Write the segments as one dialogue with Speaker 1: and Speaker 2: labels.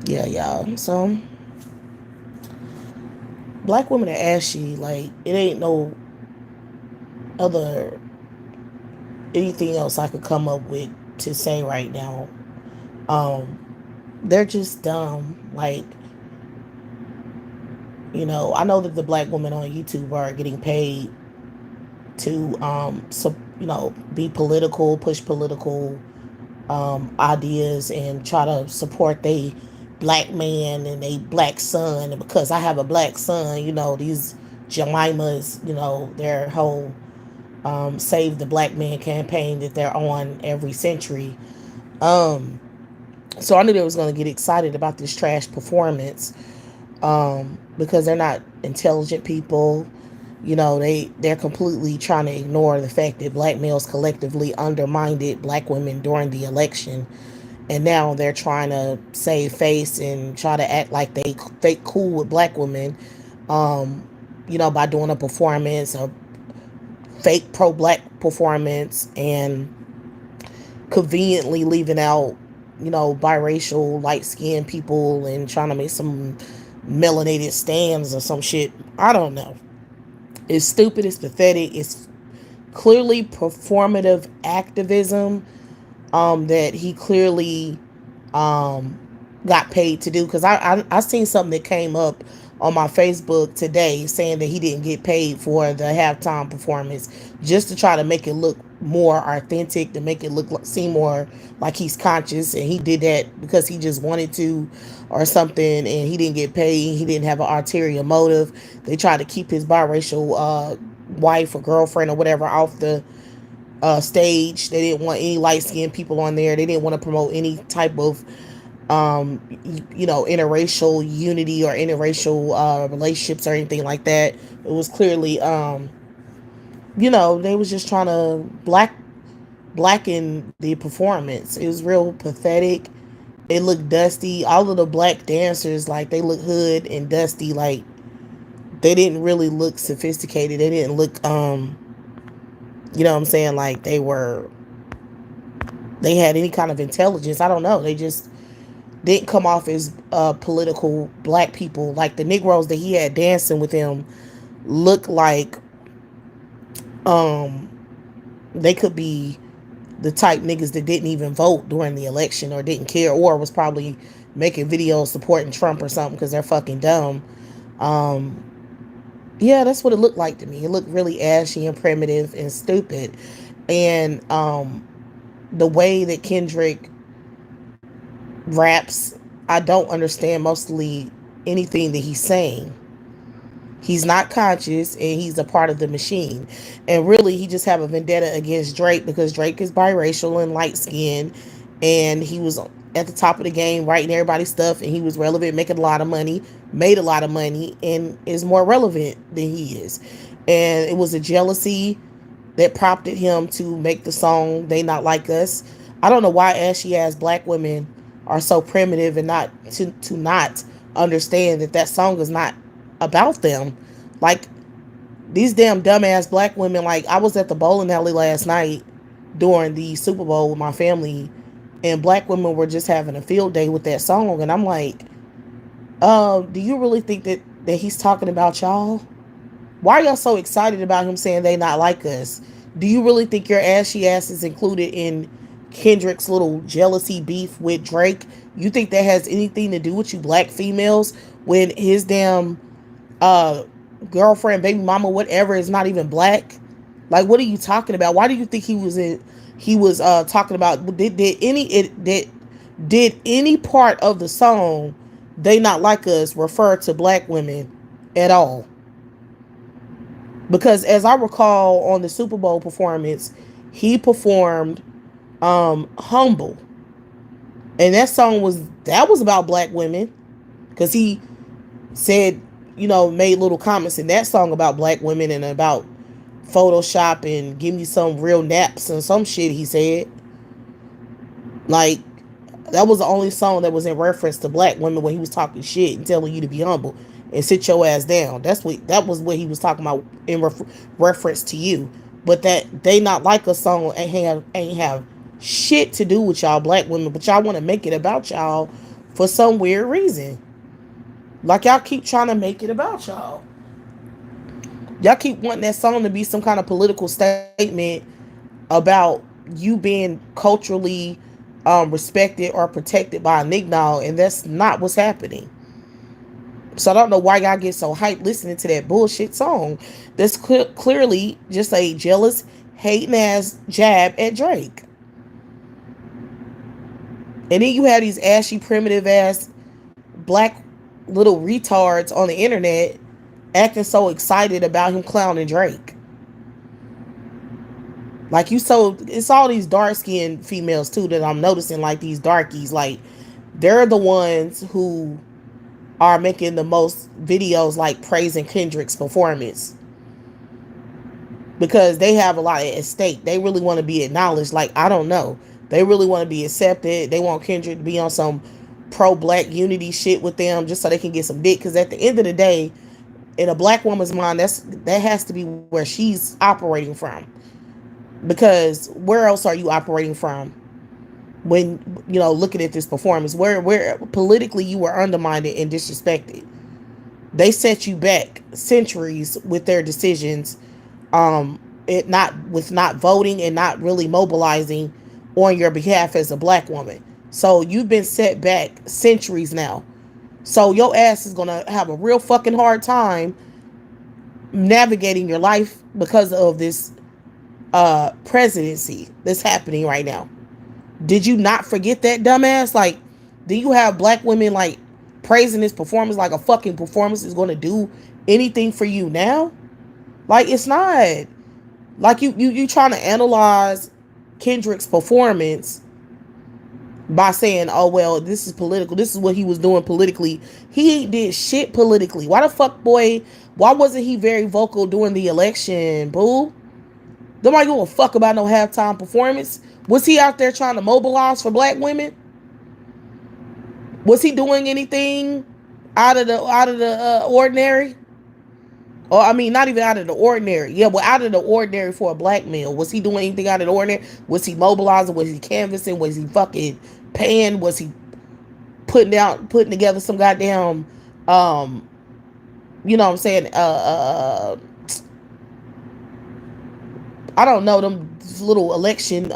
Speaker 1: Yeah, y'all. So black women are ashy. Like it ain't no other anything else I could come up with to say right now. Um, they're just dumb. Like, I know that the black women on YouTube are getting paid to so be political, push political ideas and try to support they black man and they black son. And because I have a black son, these Jemimas, their whole save the black man campaign that they're on every century. um so I knew they was going to get excited about this trash performance, because they're not intelligent people. They're completely trying to ignore the fact that black males collectively undermined black women during the election, and now they're trying to save face and try to act like they fake cool with black women, um, by doing a performance, a fake pro-black performance, and conveniently leaving out, biracial light-skinned people and trying to make some melanated stands or some shit. I don't know. It's stupid. It's pathetic. It's clearly performative activism, that he clearly um, got paid to do. Because I seen something that came up on my Facebook today saying that he didn't get paid for the halftime performance, just to try to make it look more authentic, to make it seem more like he's conscious, and he did that because he just wanted to or something, and he didn't get paid. He didn't have an ulterior motive. They tried to keep his biracial wife or girlfriend or whatever off the stage. They didn't want any light skinned people on there. They didn't want to promote any type of interracial unity or interracial relationships or anything like that. It was clearly they was just trying to blacken the performance. It was real pathetic. It looked dusty. All of the black dancers, like, they look hood and dusty. Like, they didn't really look sophisticated. They didn't look you know what I'm saying, like they had any kind of intelligence. I don't know. They just didn't come off as political black people. Like, the Negroes that he had dancing with him looked like um they could be the type niggas that didn't even vote during the election or didn't care, or was probably making videos supporting Trump or something because they're fucking dumb. Um, yeah, that's what it looked like to me. It looked really ashy and primitive and stupid. And the way that Kendrick raps, I don't understand mostly anything that he's saying. He's not conscious, and he's a part of the machine. And really, he just have a vendetta against Drake because Drake is biracial and light skinned, and he was at the top of the game writing everybody's stuff, and he was relevant, making a lot of money, made a lot of money, and is more relevant than he is. And it was a jealousy that prompted him to make the song "They Not Like Us." I don't know why ashy ass black women are so primitive and not to not understand that that song is not about them. Like, these damn dumbass black women. Like, I was at the bowling alley last night during the Super Bowl with my family, and black women were just having a field day with that song, and I'm like, do you really think that he's talking about y'all? Why are y'all so excited about him saying they not like us? Do you really think your ashy ass is included in Kendrick's little jealousy beef with Drake? You think that has anything to do with you black females when his damn uh girlfriend, baby mama, whatever, is not even black? Like, what are you talking about? Why do you think he was talking about, did any part of the song "They Not Like Us" refer to black women at all? Because as I recall, on the Super Bowl performance, he performed "Humble," and that was about black women, because he said, made little comments in that song about black women and about Photoshop and give me some real naps and some shit he said. Like, that was the only song that was in reference to black women when he was talking shit and telling you to be humble and sit your ass down. That was what he was talking about in reference to you. But that "They Not Like a" song ain't have shit to do with y'all black women, but y'all want to make it about y'all for some weird reason. Like y'all keep trying to make it about y'all. Y'all keep wanting that song to be some kind of political statement about you being culturally respected or protected by a nigga, and that's not what's happening. So I don't know why y'all get so hyped listening to that bullshit song. That's clearly just a jealous, hating ass jab at Drake. And then you have these ashy, primitive ass black little retards on the internet acting so excited about him clowning Drake. Like you, so it's all these dark skinned females too that I'm noticing, like these darkies, like they're the ones who are making the most videos like praising Kendrick's performance because they have a lot at stake. They really want to be acknowledged. Like, I don't know. They really want to be accepted. They want Kendrick to be on some pro black unity shit with them just so they can get some dick. Because at the end of the day, in a black woman's mind, that has to be where she's operating from. Because where else are you operating from when looking at this performance? Where politically you were undermined and disrespected. They set you back centuries with their decisions, it not with not voting and not really mobilizing on your behalf as a black woman. So you've been set back centuries now. So your ass is gonna have a real fucking hard time navigating your life because of this presidency that's happening right now. Did you not forget that, dumbass? Like, do you have black women like praising this performance like a fucking performance is gonna do anything for you now? Like, it's not. Like you trying to analyze Kendrick's performance by saying, "Oh well, this is political. This is what he was doing politically." He did shit politically. Why the fuck, boy? Why wasn't he very vocal during the election, boo? Nobody give a fuck about no halftime performance. Was he out there trying to mobilize for black women? Was he doing anything out of the ordinary? Or I mean, not even out of the ordinary. Yeah, well, out of the ordinary for a black male. Was he doing anything out of the ordinary? Was he mobilizing? Was he canvassing? Was he fucking paying? Was he putting together some goddamn, you know what I'm saying? I don't know, them little election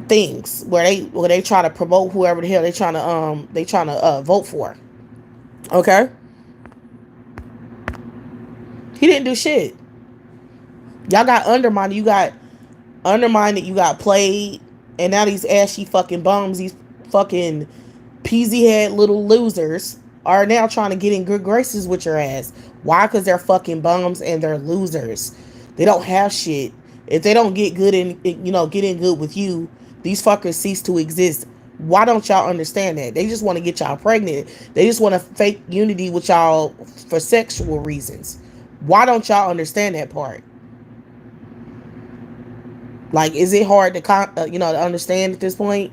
Speaker 1: things where they try to promote whoever the hell they trying to vote for. Okay, he didn't do shit. Y'all got undermined. You got undermined. You got played, and now these ashy fucking bums, these fucking peasy head little losers, are now trying to get in good graces with your ass. Why? Because they're fucking bums and they're losers. They don't have shit. If they don't get good in, get in good with you, these fuckers cease to exist. Why don't y'all understand that? They just want to get y'all pregnant. They just want to fake unity with y'all for sexual reasons. Why don't y'all understand that part? Like, is it hard to understand at this point?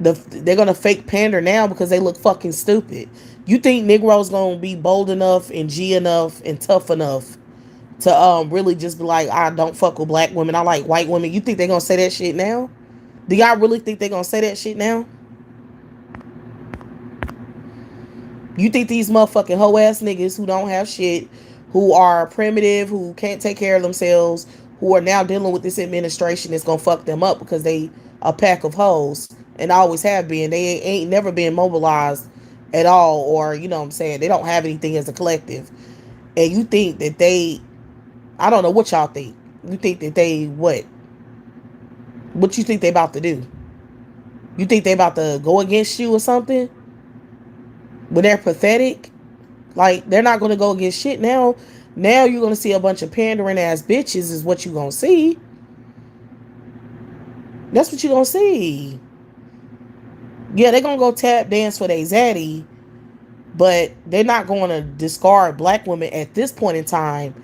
Speaker 1: They're gonna fake pander now because they look fucking stupid. You think Negroes gonna be bold enough and G enough and tough enough to really just be like, I don't fuck with black women, I like white women? You think they're gonna say that shit now? Do y'all really think they're gonna say that shit now? You think these motherfucking hoe ass niggas who don't have shit, who are primitive, who can't take care of themselves, who are now dealing with this administration is gonna fuck them up because they a pack of hoes and always have been. They ain't never been mobilized at all, or you know what I'm saying, they don't have anything as a collective. And you think that I don't know what y'all think. You think that they what? What you think they about to do? You think they about to go against you or something? When they're pathetic? Like, they're not going to go against shit now. Now you're going to see a bunch of pandering ass bitches is what you're going to see. That's what you're going to see. Yeah, they're going to go tap dance for their zaddy, but they're not going to discard black women at this point in time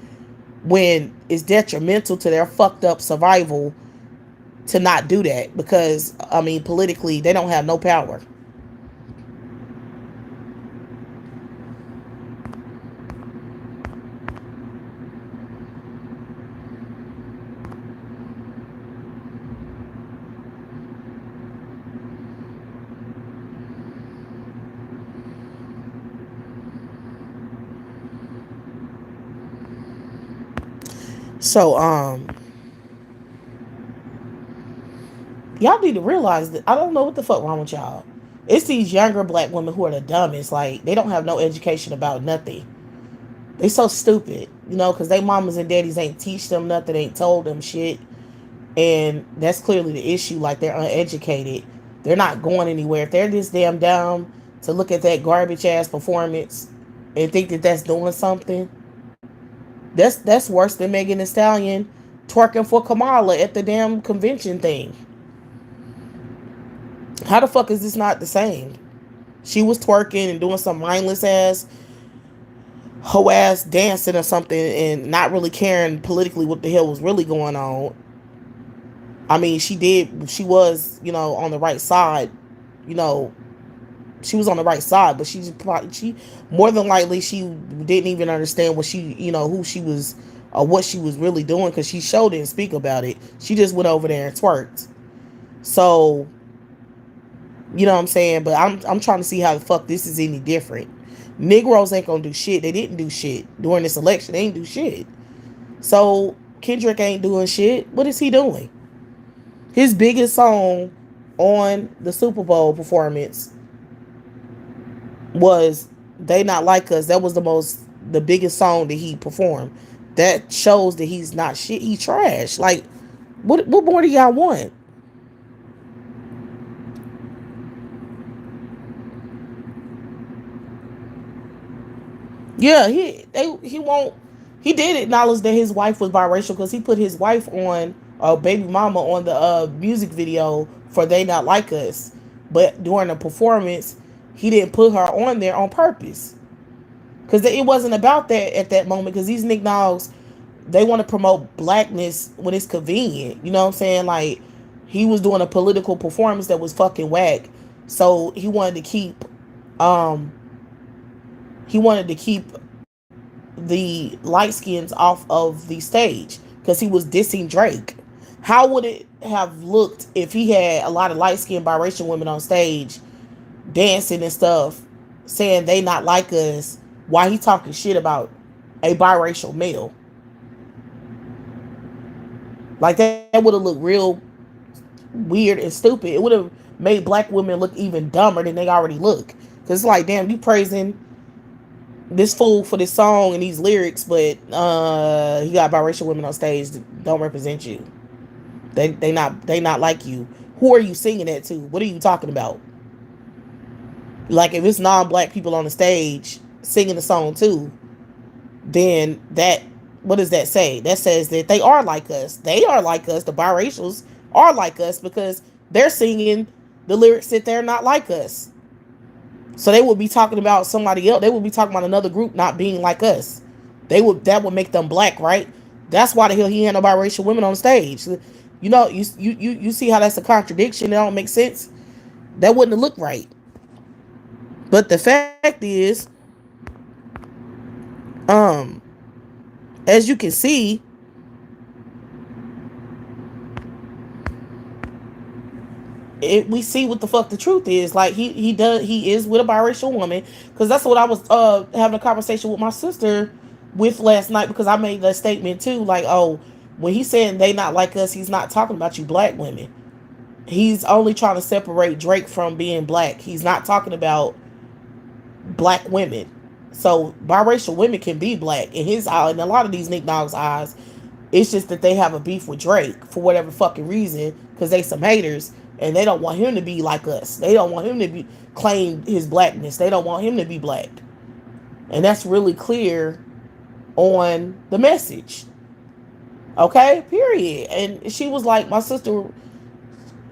Speaker 1: when it's detrimental to their fucked up survival to not do that. Because, I mean, politically, they don't have no power. So y'all need to realize that I don't know what the fuck wrong with y'all. It's these younger black women who are the dumbest. Like they don't have no education about nothing. They so stupid, you know, because they mamas and daddies ain't teach them nothing, ain't told them shit, and that's clearly the issue. Like they're uneducated, they're not going anywhere. If they're this damn dumb to look at that garbage ass performance and think that that's doing something, that's worse than Megan Thee Stallion twerking for Kamala at the damn convention thing. How the fuck is this not the same? She was twerking and doing some mindless ass hoe ass dancing or something and not really caring politically what the hell was really going on. I mean, she was, you know, on the right side, you know, she was on the right side, but she more than likely she didn't even understand what she, you know, who she was or what she was really doing because she showed didn't speak about it. She just went over there and twerked. So, you know what I'm saying? But I'm trying to see how the fuck this is any different. Negroes ain't gonna do shit. They didn't do shit during this election. They ain't do shit. So Kendrick ain't doing shit. What is he doing? His biggest song on the Super Bowl performance was "They Not Like Us." That was the biggest song that he performed. That shows that he's not shit. He trash. Like, what more do y'all want? Yeah, he won't. He did acknowledge that his wife was biracial because he put his wife on, baby mama, on the music video for "They Not Like Us," but during the performance, he didn't put her on there on purpose because it wasn't about that at that moment. Because these niggas, they want to promote blackness when it's convenient. You know what I'm saying? Like he was doing a political performance that was fucking whack, so um he wanted to keep the light skins off of the stage because he was dissing Drake. How would it have looked if he had a lot of light skinned biracial women on stage dancing and stuff, saying "They Not Like Us" while he talking shit about a biracial male? Like that would have looked real weird and stupid. It would have made black women look even dumber than they already look. Cause it's like, damn, you praising this fool for this song and these lyrics, but he got biracial women on stage that don't represent you. They not like you. Who are you singing that to? What are you talking about? Like if it's non-black people on the stage singing the song too, then that what does that say? That says that they are like us. They are like us. The biracials are like us because they're singing the lyrics that they're not like us. So they would be talking about somebody else. They would be talking about another group not being like us. That would make them black, right? That's why the hell he had no biracial women on stage. You know, you see how that's a contradiction. It don't make sense. That wouldn't have looked right. But the fact is, um, as you can see, we see what the fuck the truth is. Like he is with a biracial woman because that's what I was having a conversation with my sister with last night because I made that statement too. Like, oh, when he's saying "they not like us," he's not talking about you black women. He's only trying to separate Drake from being black. He's not talking about black women. So biracial women can be black in his eye, and a lot of these Nick Dogs' eyes. It's just that they have a beef with Drake for whatever fucking reason because they some haters and they don't want him to be like us. They don't want him to be claim his blackness. They don't want him to be black, and that's really clear on the message. Okay, period. And she was like, my sister,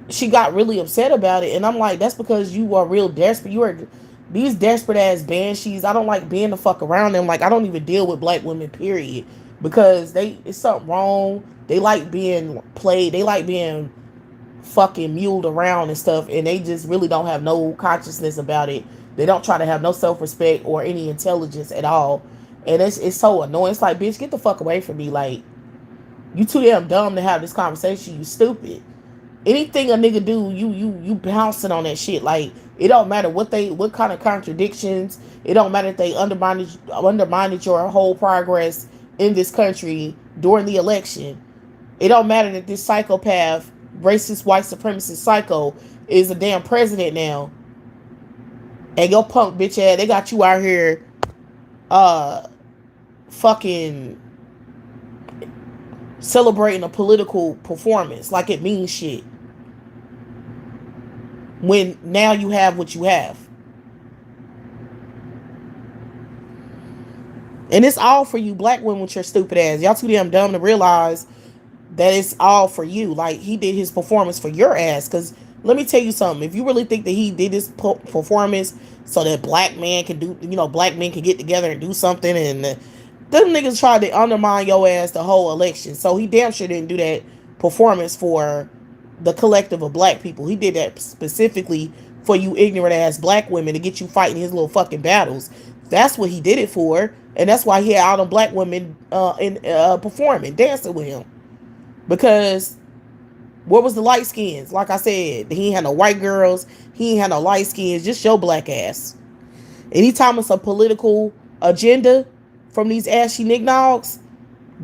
Speaker 1: she got really upset about it, and I'm like, that's because you are real desperate. You are these desperate ass banshees. I don't like being the fuck around them. Like I don't even deal with black women, period, because it's something wrong. They like being played. They like being fucking muled around and stuff, and they just really don't have no consciousness about it. They don't try to have no self-respect or any intelligence at all, and it's so annoying. It's like, bitch, get the fuck away from me. Like, you too damn dumb to have this conversation. You stupid. Anything a nigga do, you bouncing on that shit. Like, it don't matter what kind of contradictions. It don't matter if they undermined your whole progress in this country during the election. It don't matter that this psychopath, racist, white supremacist psycho is a damn president now. And your punk bitch ass, they got you out here uh fucking celebrating a political performance like it means shit. When now you have what you have. And it's all for you black women with your stupid ass. Y'all too damn dumb to realize that it's all for you. Like, he did his performance for your ass. Because let me tell you something. If you really think that he did this performance so that black man can do, black men can get together and do something, and them niggas tried to undermine your ass the whole election. So he damn sure didn't do that performance for the collective of black people. He did that specifically for you ignorant ass black women to get you fighting his little fucking battles. That's what he did it for. And that's why he had all them black women performing, dancing with him. Because what was the light skins? Like I said, he ain't had no white girls. He ain't had no light skins. Just your black ass. Anytime it's a political agenda from these ashy nignogs,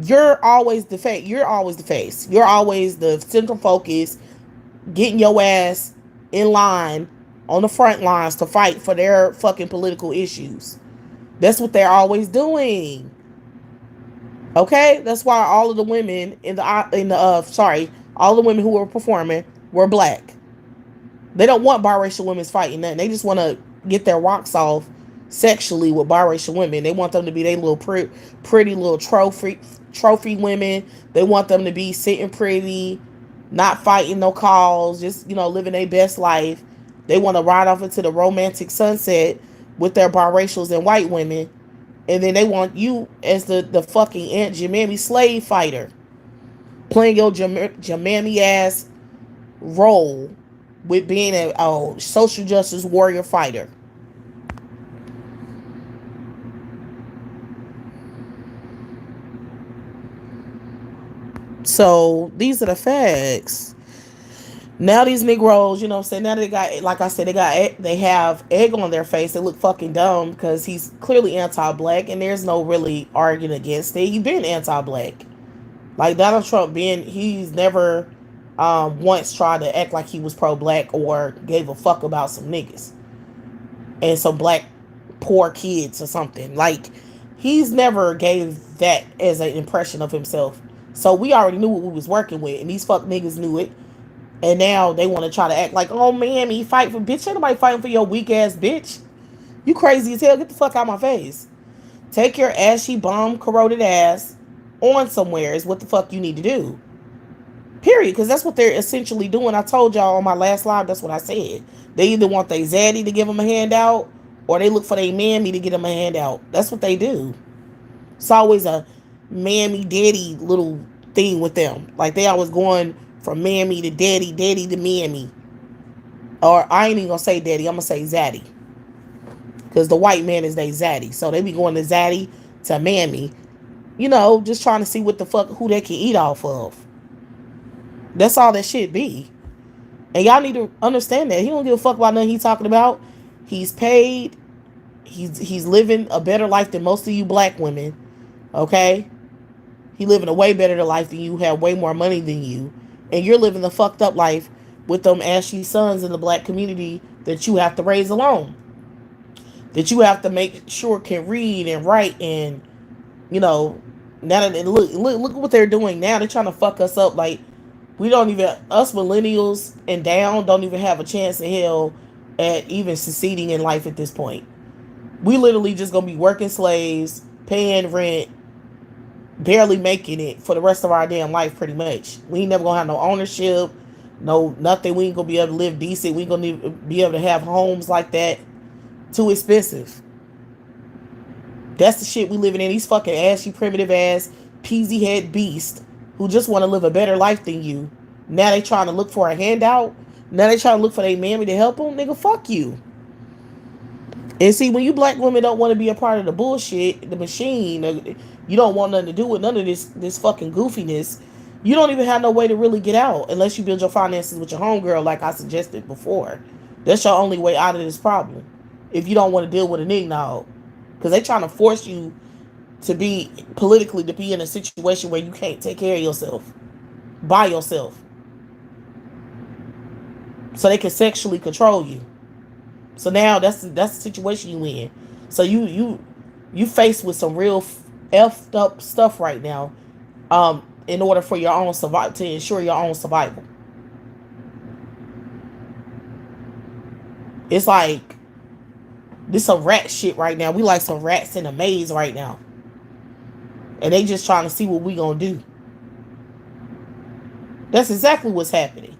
Speaker 1: you're always the face. You're always the face. You're always the central focus, getting your ass in line on the front lines to fight for their fucking political issues. That's what they're always doing. Okay, that's why all of the women all the women who were performing were black. They don't want biracial women fighting nothing. They just want to get their rocks off sexually with biracial women. They want them to be their little pretty little trophy women. They want them to be sitting pretty, not fighting no calls, just living their best life. They want to ride off into the romantic sunset with their biracials and white women. And then they want you as the fucking Aunt Jemima slave fighter, playing your Jemima ass role with being a social justice warrior fighter. So these are the facts. Now these Negroes, you know what I'm saying? Now they got, like I said, they have egg on their face. They look fucking dumb because he's clearly anti-black, and there's no really arguing against it. He's been anti-black. Like Donald Trump he's never once tried to act like he was pro-black or gave a fuck about some niggas and some black poor kids or something. Like, he's never gave that as an impression of himself. So we already knew what we was working with, and these fuck niggas knew it. And now they want to try to act like, oh man, he fight for bitch. Ain't nobody fighting for your weak ass bitch. You crazy as hell. Get the fuck out of my face. Take your ashy bomb corroded ass on somewhere is what the fuck you need to do. Period. Because that's what they're essentially doing. I told y'all on my last live, that's what I said. They either want their zaddy to give them a handout, or they look for their mammy to get them a handout. That's what they do. It's always a mammy daddy little thing with them. Like, they always going from mammy to daddy, daddy to mammy. Or I ain't even gonna say daddy, I'm gonna say zaddy. Because the white man is they zaddy. So they be going to zaddy to mammy. Just trying to see what the fuck, who they can eat off of. That's all that shit be. And y'all need to understand that. He don't give a fuck about nothing he's talking about. He's paid. He's living a better life than most of you black women. Okay? He living a way better life than you, have way more money than you. And you're living the fucked up life with them ashy sons in the black community that you have to raise alone. That you have to make sure can read and write and, now that look what they're doing now. They're trying to fuck us up. Like, we don't even, us millennials and down don't even have a chance in hell at even succeeding in life at this point. We literally just gonna be working slaves, paying rent, barely making it for the rest of our damn life, pretty much. We ain't never gonna have no ownership, no nothing. We ain't gonna be able to live decent. We ain't gonna be able to have homes like that. Too expensive. That's the shit we living in. These fucking ashy, primitive ass, peasy head beasts who just want to live a better life than you. Now they trying to look for a handout. Now they trying to look for their mammy to help them. Nigga, fuck you. And see, when you black women don't want to be a part of the bullshit, the machine, you don't want nothing to do with none of this fucking goofiness. You don't even have no way to really get out unless you build your finances with your homegirl, like I suggested before. That's your only way out of this problem. If you don't want to deal with a nigga, because they trying to force you to be politically, to be in a situation where you can't take care of yourself by yourself, so they can sexually control you. So now that's the situation you in. So you faced with some real effed up stuff right now. In order for your own survival, to ensure your own survival. It's like this some rat shit right now. We like some rats in a maze right now, and they just trying to see what we gonna do. That's exactly what's happening.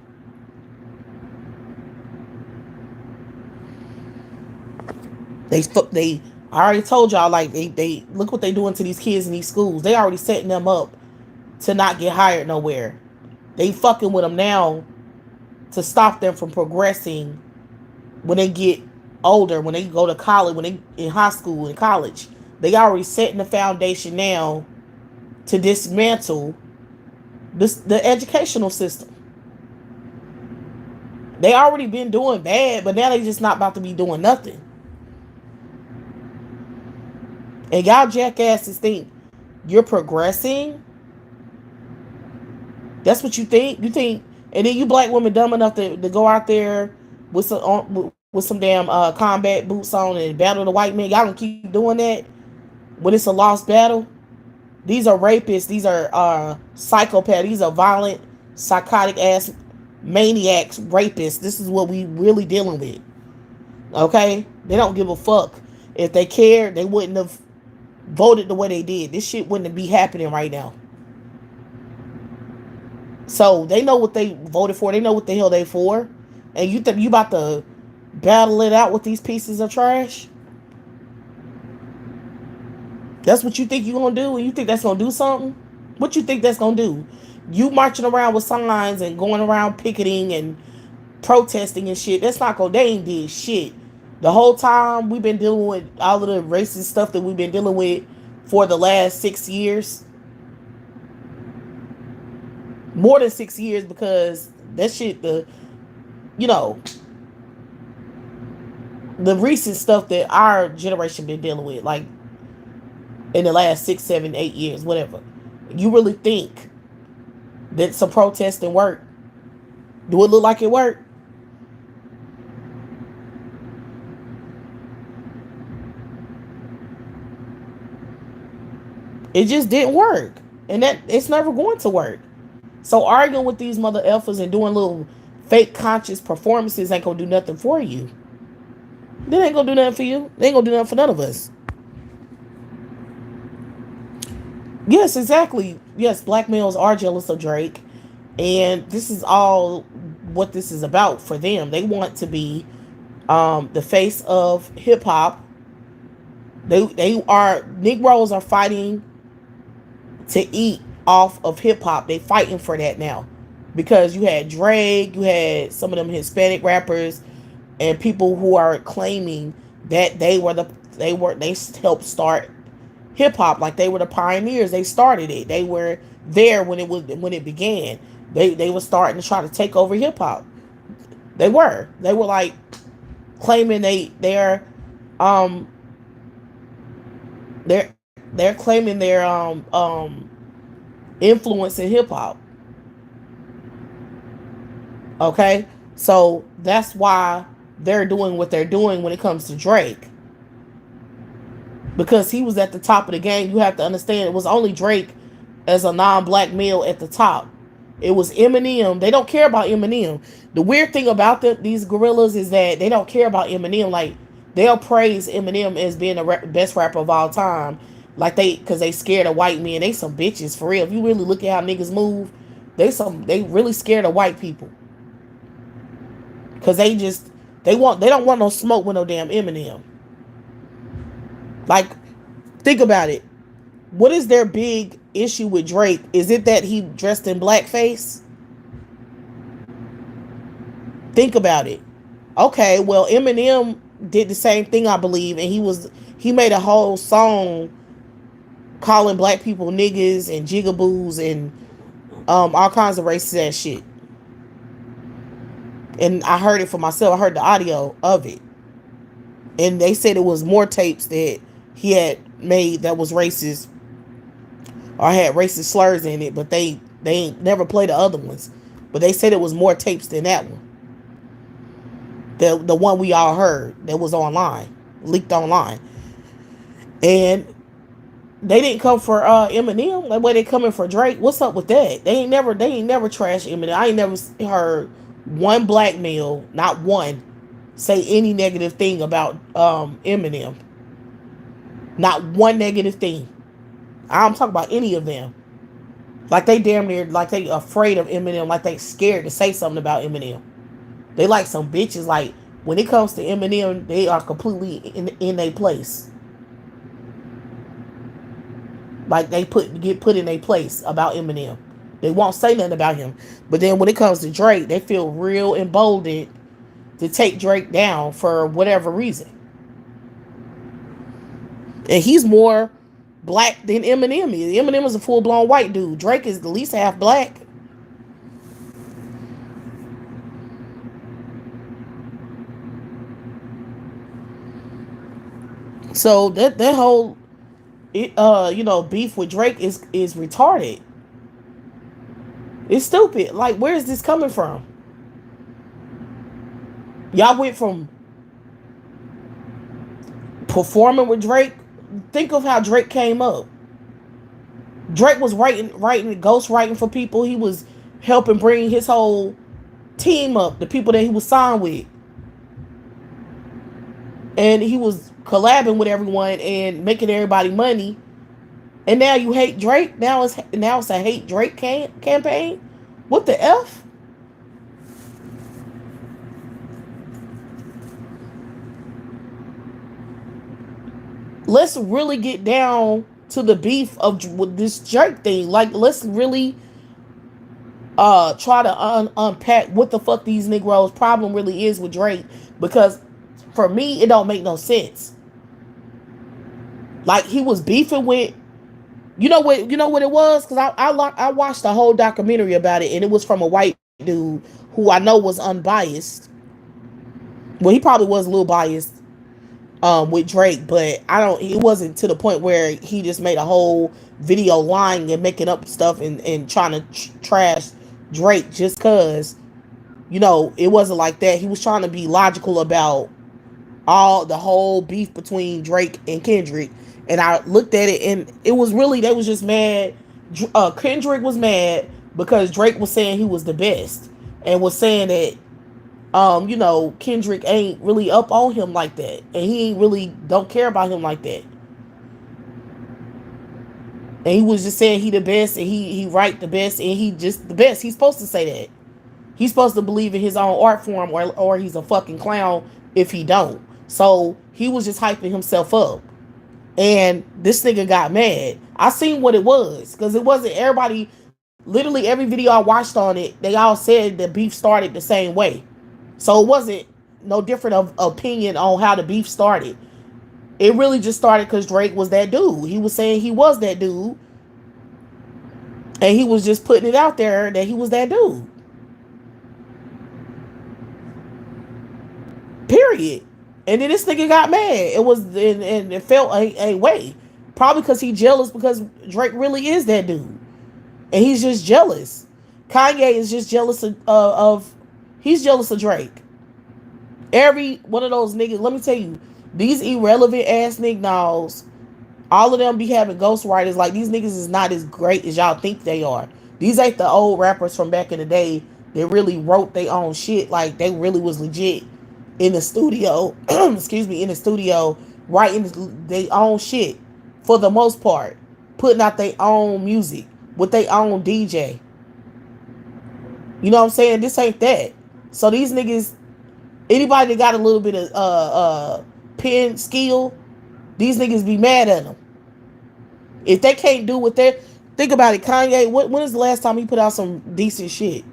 Speaker 1: They I already told y'all, like, they look what they doing to these kids in these schools. They already setting them up to not get hired nowhere. They fucking with them now to stop them from progressing when they get older, when they go to college, when they in high school and college. They already setting the foundation now to dismantle the educational system. They already been doing bad, but now they just not about to be doing nothing. And y'all jackasses think you're progressing. That's what you think. You think, and then you black women dumb enough to go out there with some damn combat boots on and battle the white man. Y'all gonna keep doing that when it's a lost battle? These are rapists. These are psychopaths. These are violent, psychotic ass maniacs, rapists. This is what we really dealing with. Okay? They don't give a fuck. If they cared, they wouldn't have voted the way they did. This shit wouldn't be happening right now. So they know what they voted for. They know what the hell they for. And you think you about to battle it out with these pieces of trash? That's what you think you're going to do? And you think that's going to do something? What you think that's going to do? You marching around with signs and going around picketing and protesting and shit. That's not going to, they ain't did shit. The whole time we've been dealing with all of the racist stuff that we've been dealing with for the last 6 years. More than 6 years, because that shit, you know, the recent stuff that our generation been dealing with, like in the last 6, 7, 8 years, whatever. You really think that some protesting work? Do it look like it worked? It just didn't work. And that it's never going to work. So arguing with these mother effers and doing little fake conscious performances ain't gonna do nothing for you. They ain't gonna do nothing for you. They ain't gonna do nothing for none of us. Yes, exactly. Yes, black males are jealous of Drake. And this is all what this is about for them. They want to be the face of hip hop. They are, Negroes are fighting to eat off of hip hop. They fighting for that now. Because you had Drake, you had some of them Hispanic rappers and people who are claiming that they helped start hip hop, like they were the pioneers. They started it. They were there when it began. They were starting to try to take over hip hop. They were like claiming um they're claiming their influence in hip hop. Okay? So that's why they're doing what they're doing when it comes to Drake. Because he was at the top of the game. You have to understand, it was only Drake as a non-black male at the top. It was Eminem. They don't care about Eminem. The weird thing about these gorillas is that they don't care about Eminem. Like, they'll praise Eminem as being the best rapper of all time. Like, because they scared of white men. They some bitches, for real. If you really look at how niggas move, they really scared of white people. Because they don't want no smoke with no damn Eminem. Like, think about it. What is their big issue with Drake? Is it that he dressed in blackface? Think about it. Okay, well, Eminem did the same thing, I believe, and he made a whole song calling black people niggas and jigaboos and all kinds of racist ass shit. And I heard it for myself. I heard the audio of it. And they said it was more tapes that he had made that was racist or had racist slurs in it, but they ain't never played the other ones. But they said it was more tapes than that one. The one we all heard that was online, leaked online. And they didn't come for Eminem. Like, way they coming for Drake. What's up with that? They ain't never trashed Eminem. I ain't never heard one black male, not one, say any negative thing about Eminem. Not one negative thing. I'm talking about any of them. Like, they damn near, like, they afraid of Eminem. Like, they scared to say something about Eminem. They like some bitches. Like, when it comes to Eminem, they are completely in their place. Like, they get put in their place about Eminem. They won't say nothing about him. But then when it comes to Drake, they feel real emboldened to take Drake down for whatever reason. And he's more black than Eminem is. Eminem is a full blown white dude. Drake is at least half black. So that whole beef with Drake is retarded. It's stupid. Like, where is this coming from? Y'all went from performing with Drake. Think of how Drake came up. Drake was writing, ghost writing for people. He was helping bring his whole team up, the people that he was signed with, and he was collabing with everyone and making everybody money. And now you hate Drake. Now it's a hate Drake campaign. What the f? Let's really get down to the beef of with this Drake thing. Like, let's really try to unpack what the fuck these Negroes problem really is with Drake, because for me it don't make no sense. Like, he was beefing with, you know what it was, because I watched the whole documentary about it, and it was from a white dude who I know was unbiased. Well, he probably was a little biased with Drake, but I don't. It wasn't to the point where he just made a whole video lying and making up stuff and trying to trash Drake just cause. It wasn't like that. He was trying to be logical about all the whole beef between Drake and Kendrick. And I looked at it, and it was really, they was just mad. Kendrick was mad because Drake was saying he was the best, and was saying that Kendrick ain't really up on him like that, and he ain't really don't care about him like that. And he was just saying he the best, and he write the best, and he just the best. He's supposed to say that. He's supposed to believe in his own art form, or he's a fucking clown if he don't. So he was just hyping himself up. And this nigga got mad. I seen what it was, because it wasn't everybody. Literally every video I watched on it, they all said the beef started the same way. So it wasn't no different of opinion on how the beef started. It really just started because Drake was that dude. He was saying he was that dude, and he was just putting it out there that he was that dude. Period. And then this nigga got mad. It was, and it felt a way. Probably because he jealous, because Drake really is that dude. And he's just jealous. Kanye is just jealous of he's jealous of Drake. Every one of those niggas, let me tell you, these irrelevant ass niggas, all of them be having ghostwriters. Like, these niggas is not as great as y'all think they are. These ain't the old rappers from back in the day that really wrote their own shit. Like, they really was legit in the studio, in the studio, writing their own shit for the most part, putting out their own music with their own DJ. You know what I'm saying? This ain't that. So these niggas, anybody that got a little bit of pen skill, these niggas be mad at them. If they can't do what they think about it, Kanye, when is the last time he put out some decent shit?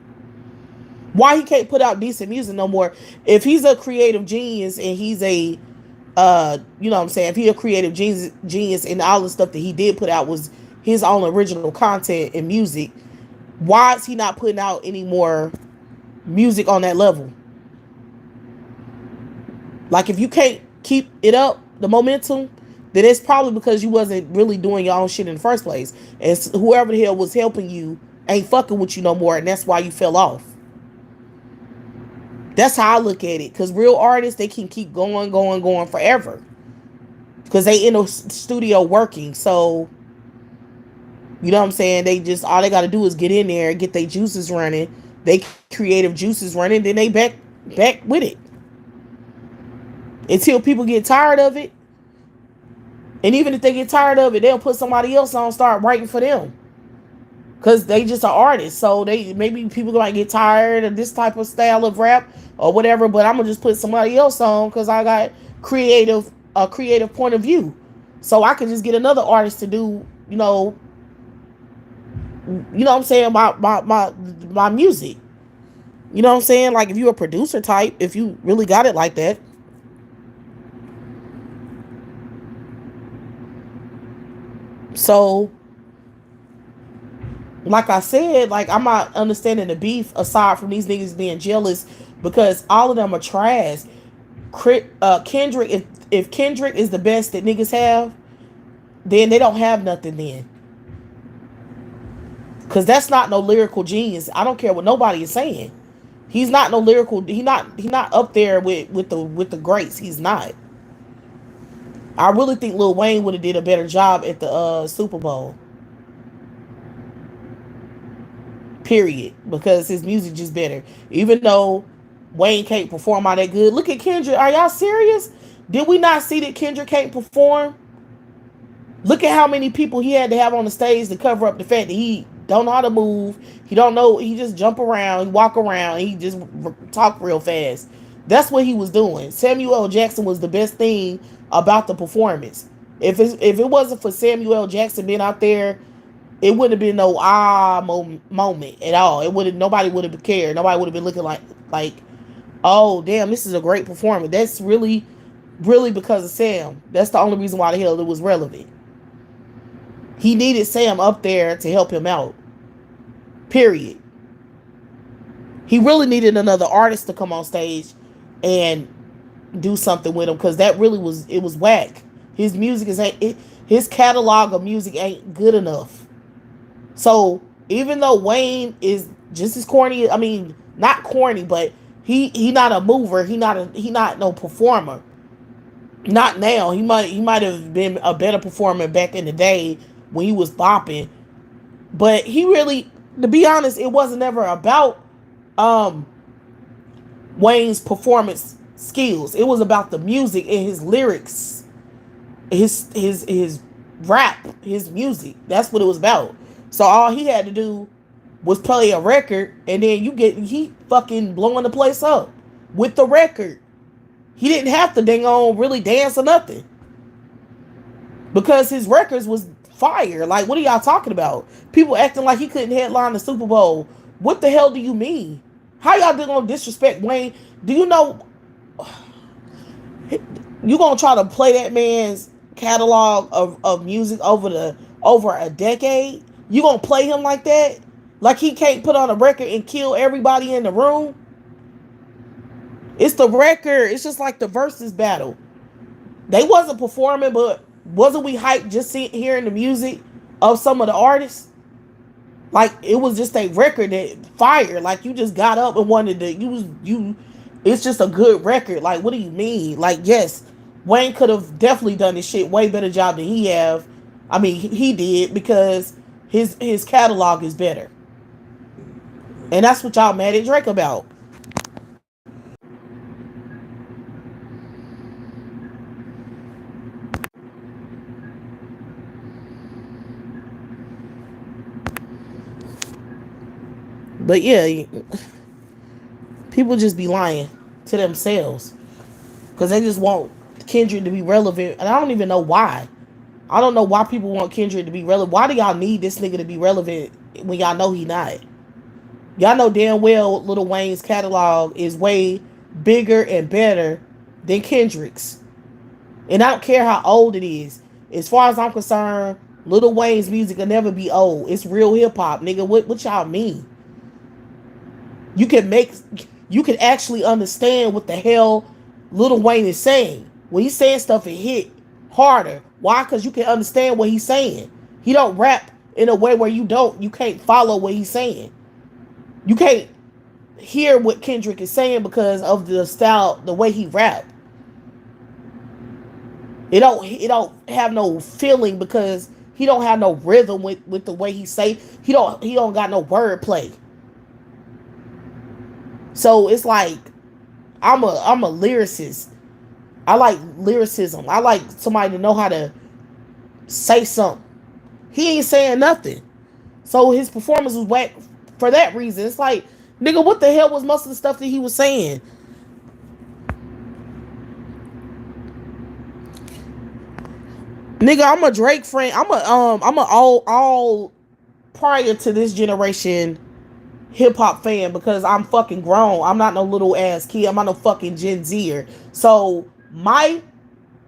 Speaker 1: Why he can't put out decent music no more? If he's a creative genius and he's a, you know what I'm saying? If he's a creative genius and all the stuff that he did put out was his own original content and music, why is he not putting out any more music on that level? Like, if you can't keep it up, the momentum, then it's probably because you wasn't really doing your own shit in the first place. And whoever the hell was helping you ain't fucking with you no more, and that's why you fell off. That's how I look at it. Because real artists, they can keep going, going, going forever. Because they in the studio working. So, you know what I'm saying? They just, all they got to do is get in there, get their juices running. They creative juices running, then they back with it. Until people get tired of it. And even if they get tired of it, they'll put somebody else on, start writing for them. Because they just are artists. So they maybe people might get tired of this type of style of rap or whatever, but I'm gonna just put somebody else on because I got a creative point of view. So I can just get another artist to do, what I'm saying, my music. You know what I'm saying? Like if you're a producer type, if you really got it like that. So like I said, like I'm not understanding the beef aside from these niggas being jealous because all of them are trash. Kendrick, if Kendrick is the best that niggas have, then they don't have nothing then. Cause that's not no lyrical genius. I don't care what nobody is saying. He's not no lyrical. He not up there with the greats. He's not. I really think Lil Wayne would have did a better job at the Super Bowl. Period. Because his music just better. Even though Wayne can't perform all that good. Look at Kendrick. Are y'all serious? Did we not see that Kendrick can't perform? Look at how many people he had to have on the stage to cover up the fact that he don't know how to move. He don't know. He just jump around, he walk around, he just talk real fast. That's what he was doing. Samuel L. Jackson was the best thing about the performance. If it wasn't for Samuel L. Jackson being out there, it wouldn't have been no moment at all. It would have nobody would have cared. Nobody would have been looking like, oh damn, this is a great performance. That's really, really because of Sam. That's the only reason why the hell it was relevant. He needed Sam up there to help him out. Period. He really needed another artist to come on stage and do something with him because that really was whack. His music his catalog of music ain't good enough. So even though Wayne is just as corny, I mean not corny, but he not a mover. He not no performer. Not now. He might have been a better performer back in the day when he was bopping. But he really, to be honest, it wasn't ever about Wayne's performance skills. It was about the music and his lyrics, his rap, his music. That's what it was about. So all he had to do was play a record, and then he fucking blowing the place up with the record. He didn't have to dang on really dance or nothing because his records was fire. Like, what are y'all talking about? People acting like he couldn't headline the Super Bowl. What the hell do you mean? How y'all gonna disrespect Wayne? Do you know you gonna try to play that man's catalog of music over a decade? You gonna play him like that? Like he can't put on a record and kill everybody in the room? It's the record. It's just like the versus battle. They wasn't performing, but wasn't we hyped just hearing the music of some of the artists? Like it was just a record that fire. Like you just got up and wanted to you. It's just a good record. Like what do you mean? Like yes, Wayne could have definitely done this shit way better job than he have. I mean he did because his catalog is better, and that's what y'all mad at Drake about. But yeah, people just be lying to themselves because they just want Kendrick to be relevant, and I don't even know why. I don't know why people want Kendrick to be relevant. Why do y'all need this nigga to be relevant when y'all know he not? Y'all know damn well Lil Wayne's catalog is way bigger and better than Kendrick's, and I don't care how old it is. As far as I'm concerned, Lil Wayne's music will never be old. It's real hip hop, nigga. What y'all mean? You can make, you can actually understand what the hell Lil Wayne is saying. When he's saying stuff, it hit harder. Why? Because you can understand what he's saying. He don't rap in a way where you can't follow what he's saying. You can't hear what Kendrick is saying because of the style, the way he rap. It don't have no feeling because he don't have no rhythm with the way he say. He don't got no wordplay. So it's like I'm a lyricist. I like lyricism. I like somebody to know how to say something. He ain't saying nothing. So his performance was whack for that reason. It's like, nigga, what the hell was most of the stuff that he was saying? Nigga, I'm a Drake friend. I'm a all prior to this generation hip hop fan because I'm fucking grown. I'm not no little ass kid. I'm not no fucking Gen Zer. So my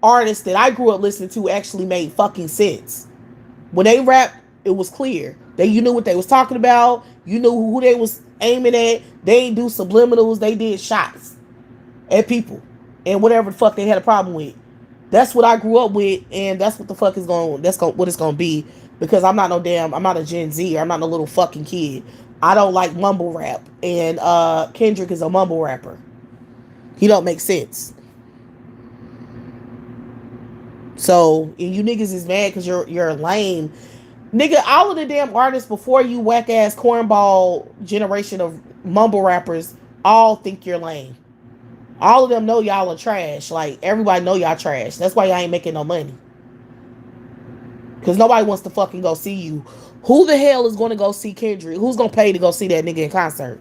Speaker 1: artists that I grew up listening to actually made fucking sense. When they rapped, it was clear. You knew what they was talking about. You knew who they was aiming at. They ain't do subliminals. They did shots at people and whatever the fuck they had a problem with. That's what I grew up with, and that's what the fuck is going. What it's gonna be because I'm not a Gen Z. I'm not a little fucking kid. I don't like mumble rap, and Kendrick is a mumble rapper. He don't make sense. So and you niggas is mad because you're lame. Nigga, all of the damn artists before you whack ass cornball generation of mumble rappers all think you're lame. All of them know y'all are trash. Like everybody know y'all trash. That's why y'all ain't making no money. Cause nobody wants to fucking go see you. Who the hell is gonna go see Kendrick? Who's gonna pay to go see that nigga in concert?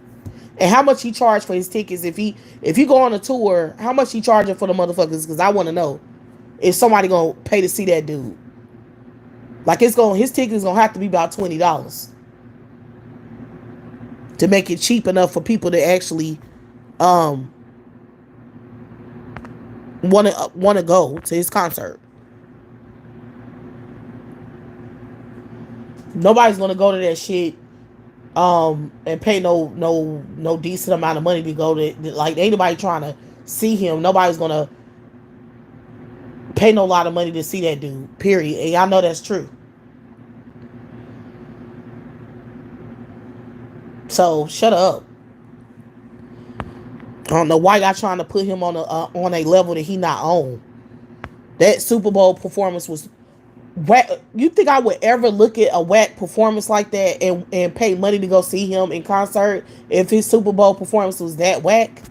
Speaker 1: And how much he charge for his tickets if he go on a tour? How much he charging for the motherfuckers? Cause I want to know if somebody gonna pay to see that dude. Like his ticket is gonna have to be about $20 to make it cheap enough for people to actually um want to go to his concert. Nobody's gonna go to that shit and pay no decent amount of money to go to, like ain't nobody trying to see him. Nobody's gonna pay no lot of money to see that dude. Period. And y'all know that's true. So shut up. I don't know why y'all trying to put him on a level that he not on. That Super Bowl performance was whack. You think I would ever look at a whack performance like that and pay money to go see him in concert if his Super Bowl performance was that whack?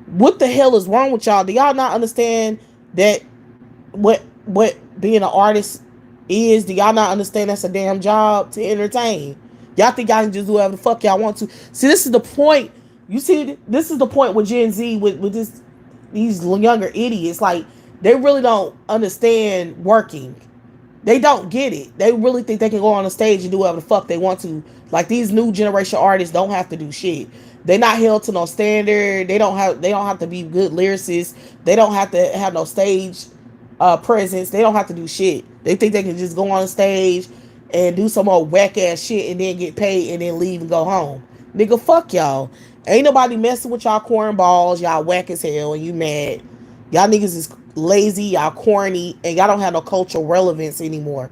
Speaker 1: What the hell is wrong with y'all? Do y'all not understand that what being an artist is? Do y'all not understand that's a damn job to entertain? Y'all think y'all can just do whatever the fuck y'all want to? See, this is the point. You see, this is the point with Gen Z with these younger idiots. Like they really don't understand working. They don't get it. They really think they can go on the stage and do whatever the fuck they want to. Like these new generation artists don't have to do shit. They're not held to no standard. They don't have to be good lyricists. They don't have to have no stage presence. They don't have to do shit. They think they can just go on the stage and do some old whack ass shit and then get paid and then leave and go home. Nigga, fuck y'all. Ain't nobody messing with y'all cornballs. Y'all whack as hell and you mad. Y'all niggas is lazy, y'all corny, and y'all don't have no cultural relevance anymore.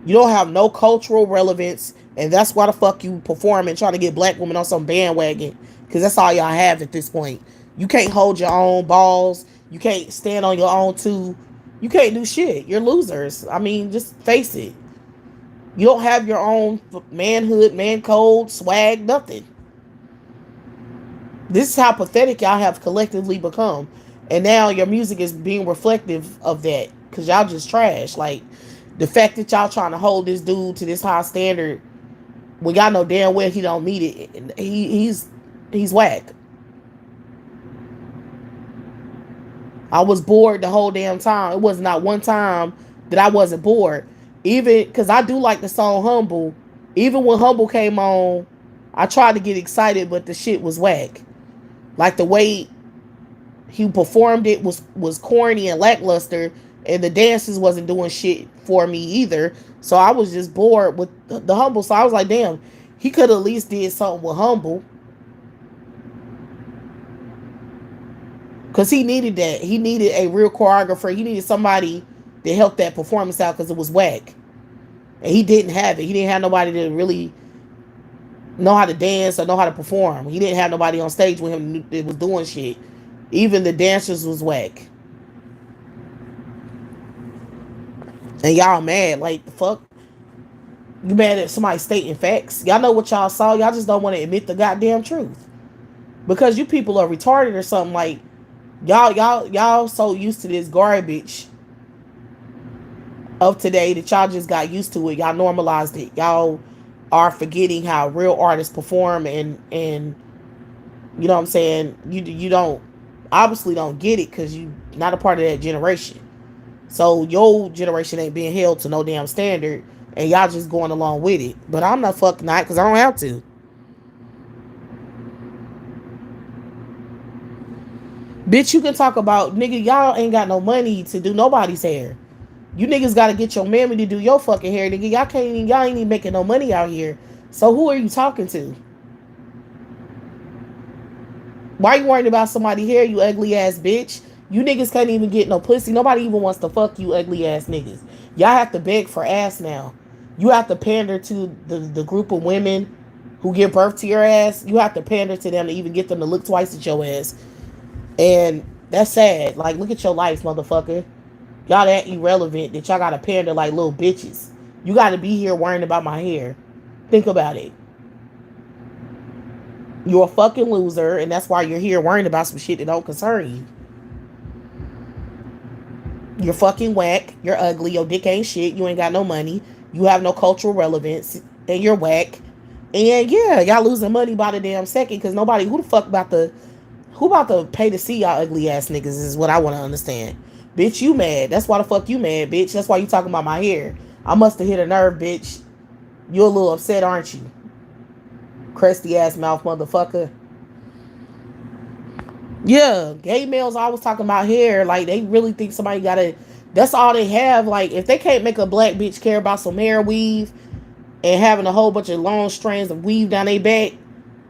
Speaker 1: You don't have no cultural relevance, and that's why the fuck you perform and trying to get black women on some bandwagon. Because that's all y'all have at this point. You can't hold your own balls. You can't stand on your own two. You can't do shit. You're losers. I mean, just face it. You don't have your own manhood, man code, swag, nothing. This is how pathetic y'all have collectively become. And now your music is being reflective of that. Because y'all just trash. Like, the fact that y'all trying to hold this dude to this high standard when y'all know damn well he don't need it. He's whack. I was bored the whole damn time. It was not one time that I wasn't bored. Even because I do like the song Humble. Even when Humble came on, I tried to get excited, but the shit was whack. Like the way he performed it was corny and lackluster, and the dances wasn't doing shit for me either. So I was just bored with the Humble. So I was like, damn, he could at least did something with Humble. Because he needed that. He needed a real choreographer. He needed somebody to help that performance out because it was whack. And he didn't have it. He didn't have nobody to really know how to dance or know how to perform. He didn't have nobody on stage with him that was doing shit. Even the dancers was whack. And y'all mad. Like, the fuck? You mad at somebody stating facts? Y'all know what y'all saw. Y'all just don't want to admit the goddamn truth. Because you people are retarded or something. Like, y'all so used to this garbage of today that y'all just got used to it. Y'all normalized it. Y'all are forgetting how real artists perform, and you know what I'm saying? You don't obviously don't get it because you not a part of that generation. So your generation ain't being held to no damn standard, and y'all just going along with it. But I'm not fucking not because I don't have to. Bitch, you can talk about nigga. Y'all ain't got no money to do nobody's hair. You niggas gotta get your mammy to do your fucking hair, nigga. Y'all ain't even making no money out here. So who are you talking to? Why you worrying about somebody's hair, you ugly ass bitch? You niggas can't even get no pussy. Nobody even wants to fuck you ugly ass niggas. Y'all have to beg for ass now. You have to pander to the group of women who give birth to your ass. You have to pander to them to even get them to look twice at your ass. And that's sad. Like, look at your life, motherfucker. Y'all that irrelevant that y'all gotta pander like little bitches. You gotta be here worrying about my hair. Think about it. You're a fucking loser, and that's why you're here worrying about some shit that don't concern you. You're fucking whack. You're ugly. Your dick ain't shit. You ain't got no money. You have no cultural relevance, and you're whack. And yeah, y'all losing money by the damn second because nobody who about to pay to see y'all ugly ass niggas is what I want to understand. Bitch, you mad. That's why the fuck you mad, bitch. That's why you talking about my hair. I must have hit a nerve, bitch. You're a little upset, aren't you? Crusty ass mouth motherfucker. Yeah, gay males always talking about hair. Like, they really think somebody gotta. That's all they have. Like, if they can't make a black bitch care about some hair weave and having a whole bunch of long strands of weave down their back,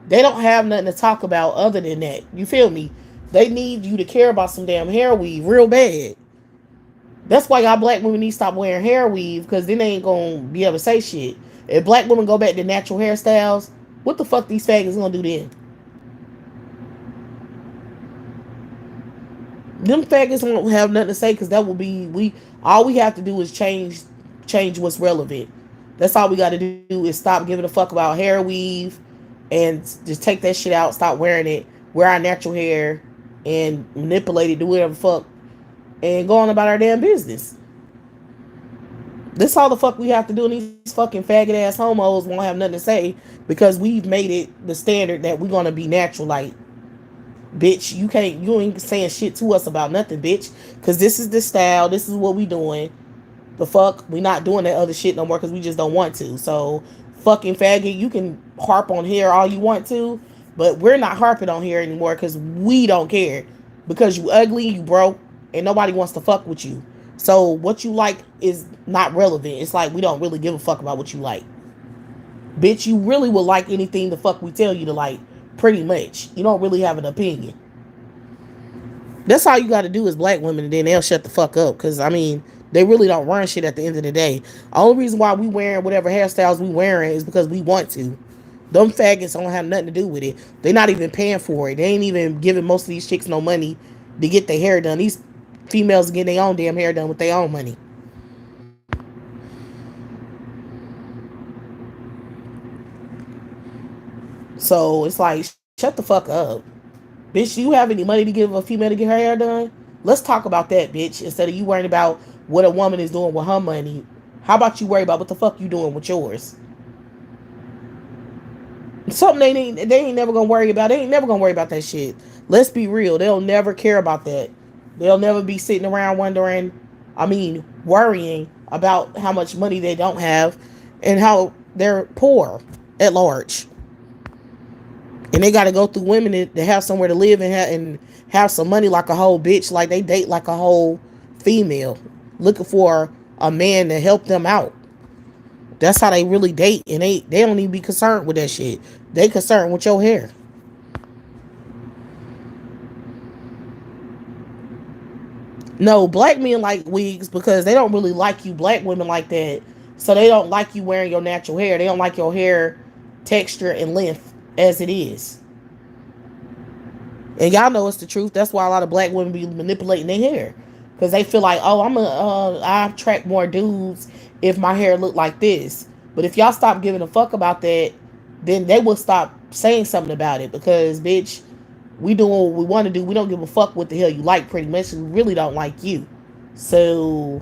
Speaker 1: they don't have nothing to talk about other than that. You feel me? They need you to care about some damn hair weave real bad. That's why y'all black women need to stop wearing hair weave because then they ain't gonna be able to say shit. If black women go back to natural hairstyles, what the fuck these faggots gonna do then? Them faggots won't have nothing to say because that will be we. All we have to do is change what's relevant. That's all we got to do is stop giving a fuck about hair weave, and just take that shit out. Stop wearing it. Wear our natural hair and manipulate it. Do whatever the fuck and go on about our damn business. This all the fuck we have to do, and these fucking faggot ass homos won't have nothing to say because we've made it the standard that we're gonna be natural. Like, bitch, you ain't saying shit to us about nothing, bitch. Cause this is the style, this is what we doing. The fuck, we not doing that other shit no more because we just don't want to. So, fucking faggot, you can harp on here all you want to, but we're not harping on here anymore because we don't care. Because you ugly, you broke, and nobody wants to fuck with you. So what you like is not relevant. It's like we don't really give a fuck about what you like. Bitch, you really will like anything the fuck we tell you to like, pretty much. You don't really have an opinion. That's all you got to do as black women, and then they'll shut the fuck up. Because, I mean, they really don't run shit at the end of the day. The only reason why we wearing whatever hairstyles we wearing is because we want to. Them faggots don't have nothing to do with it. They're not even paying for it. They ain't even giving most of these chicks no money to get their hair done. These females are getting their own damn hair done with their own money. So it's like, shut the fuck up. Bitch, do you have any money to give a female to get her hair done? Let's talk about that, bitch. Instead of you worrying about what a woman is doing with her money, how about you worry about what the fuck you doing with yours? Something they ain't never gonna worry about. They ain't never gonna worry about that shit. Let's be real. They'll never care about that. They'll never be sitting around wondering, I mean, worrying about how much money they don't have and how they're poor at large. And they got to go through women to have somewhere to live and have some money like a whole bitch. Like, they date like a whole female, looking for a man to help them out. That's how they really date, and they don't even be concerned with that shit. They concerned with your hair. No, black men like wigs because they don't really like you black women like that. So they don't like you wearing your natural hair. They don't like your hair texture and length as it is. And y'all know it's the truth. That's why a lot of black women be manipulating their hair. Because they feel like, oh, I attract more dudes if my hair look like this. But if y'all stop giving a fuck about that, then they will stop saying something about it. Because, bitch, we doing what we want to do. We don't give a fuck what the hell you like, pretty much. We really don't like you. So,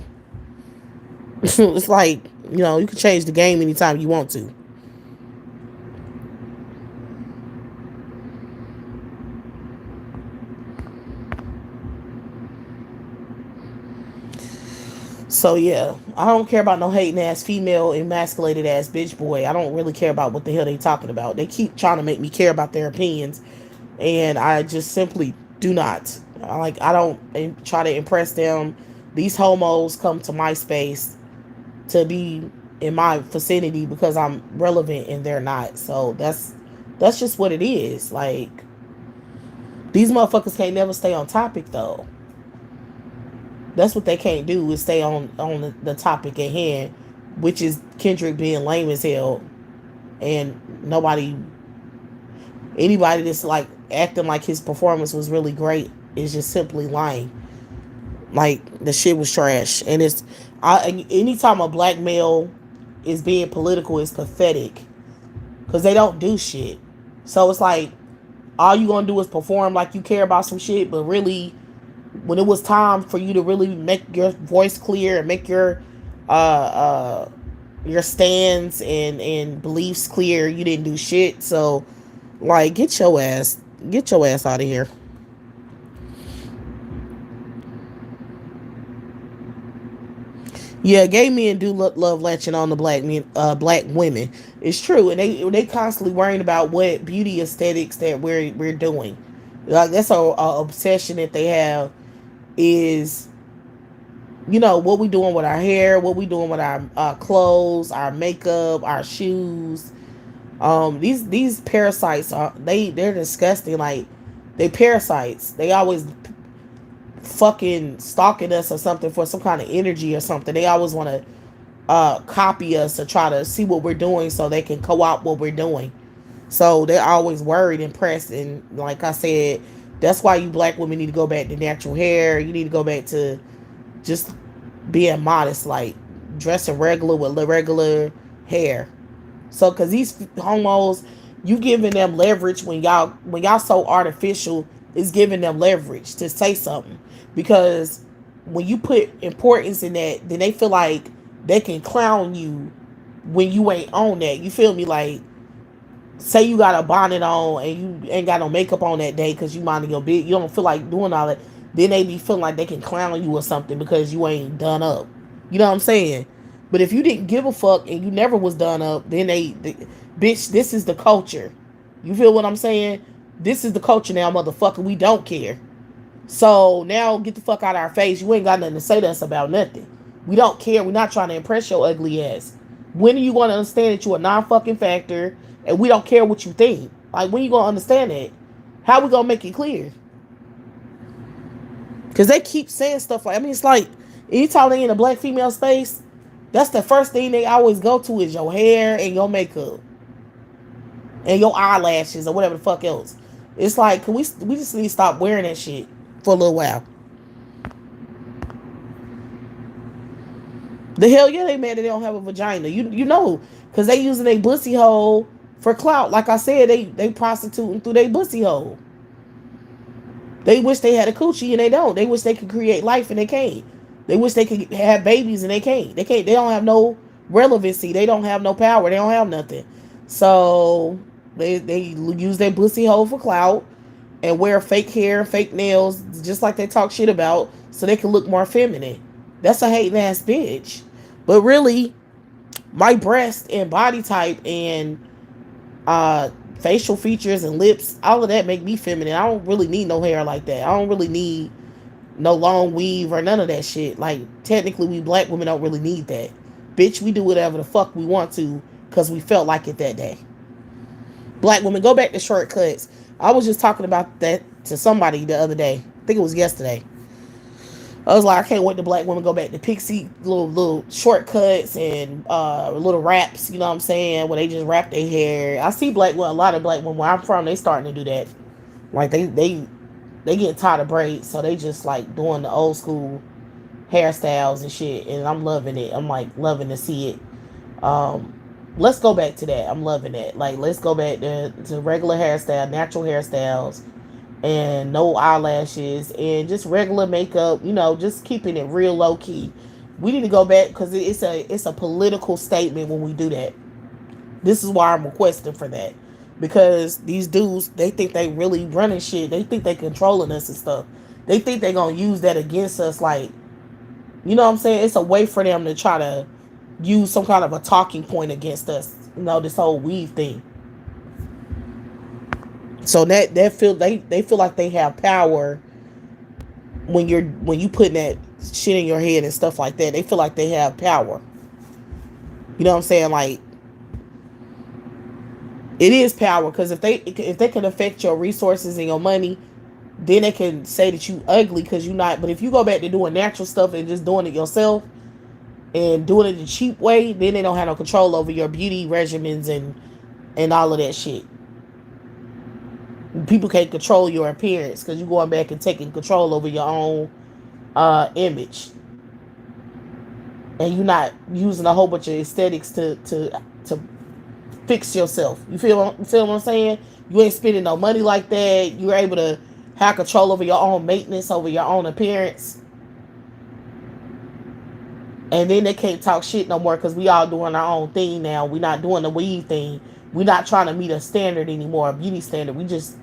Speaker 1: it's like, you can change the game anytime you want to. So yeah, I don't care about no hating ass female emasculated ass bitch boy. I don't really care about what the hell they talking about. They keep trying to make me care about their opinions, and I just simply do not. I don't try to impress them. These homos come to my space to be in my vicinity because I'm relevant and they're not. So that's just what it is. Like, these motherfuckers can't never stay on topic though. That's what they can't do, is stay on the topic at hand, which is Kendrick being lame as hell, and anybody that's like acting like his performance was really great is just simply lying. Like, the shit was trash, and anytime a black male is being political is pathetic because they don't do shit. So it's like all you gonna do is perform like you care about some shit, but really when it was time for you to really make your voice clear and make your stands and beliefs clear, you didn't do shit. So, like, get your ass out of here. Yeah, gay men do love latching on to black women. It's true, and they constantly worrying about what beauty aesthetics that we're doing. Like, that's a obsession that they have, is what we doing with our hair, what we doing with our clothes, our makeup, our shoes. These parasites they're disgusting. Like, they parasites. They always fucking stalking us or something for some kind of energy or something. They always want to copy us or try to see what we're doing so they can co-opt what we're doing. So they're always worried and pressed. And like I said, that's why you black women need to go back to natural hair. You need to go back to just being modest, like dressing regular with regular hair. So, cause these homos, you giving them leverage when y'all so artificial, is giving them leverage to say something. Because when you put importance in that, then they feel like they can clown you when you ain't on that. You feel me? Like, say you got a bonnet on and you ain't got no makeup on that day because you minding your bit, you don't feel like doing all that. Then they be feeling like they can clown you or something because you ain't done up. You know what I'm saying? But if you didn't give a fuck and you never was done up, then bitch, this is the culture. You feel what I'm saying? This is the culture now, motherfucker. We don't care. So now get the fuck out of our face. You ain't got nothing to say to us about nothing. We don't care. We're not trying to impress your ugly ass. When are you going to understand that you're a non-fucking factor and we don't care what you think? Like, when you going to understand that? How we going to make it clear? Because they keep saying stuff like, I mean, it's like, anytime they in a black female space, that's the first thing they always go to is your hair and your makeup and your eyelashes or whatever the fuck else. It's like, can we just need to stop wearing that shit for a little while? The hell yeah, they mad that they don't have a vagina. You know, because they using a pussy hole for clout. Like I said, they prostituting through their pussy hole. They wish they had a coochie and they don't. They wish they could create life and they can't. They wish they could have babies and they can't. They can't. They don't have no relevancy. They don't have no power. They don't have nothing. So they use their pussy hole for clout and wear fake hair, fake nails, just like they talk shit about, so they can look more feminine. That's a hating ass bitch. But really, my breast and body type and facial features and lips, all of that make me feminine. I don't really need no hair like that. I don't really need no long weave or none of that shit. Like, technically, we black women don't really need that. Bitch, we do whatever the fuck we want to because we felt like it that day. Black women, go back to shortcuts. I was just talking about that to somebody the other day. I think it was yesterday. I was like, I can't wait to black women go back to pixie little shortcuts and little wraps. You know what I'm saying? Where they just wrap their hair. I see black well, a lot of black women where I'm from. They starting to do that. Like they get tired of braids, so they just like doing the old school hairstyles and shit. And I'm loving it. I'm like loving to see it. Um, let's go back to that. I'm loving that. Like let's go back to regular hairstyle, natural hairstyles, and no eyelashes and just regular makeup, just keeping it real low key. We need to go back because it's a political statement when we do that. This is why I'm requesting for that. Because these dudes, they think they really running shit. They think they controlling us and stuff. They think they gonna use that against us. Like, you know what I'm saying? It's a way for them to try to use some kind of a talking point against us. This whole weave thing. So they feel like they have power when you putting that shit in your head and stuff like that. They feel like they have power. You know what I'm saying? Like it is power because if they can affect your resources and your money, then they can say that you ugly because you not. But if you go back to doing natural stuff and just doing it yourself and doing it the cheap way, then they don't have no control over your beauty regimens and all of that shit. People can't control your appearance because you're going back and taking control over your own image, and you're not using a whole bunch of aesthetics to fix yourself. You feel what I'm saying? You ain't spending no money like that. You're able to have control over your own maintenance, over your own appearance. And then they can't talk shit no more because we all doing our own thing now. We're not doing the weave thing. We're not trying to meet a standard anymore, a beauty standard. We just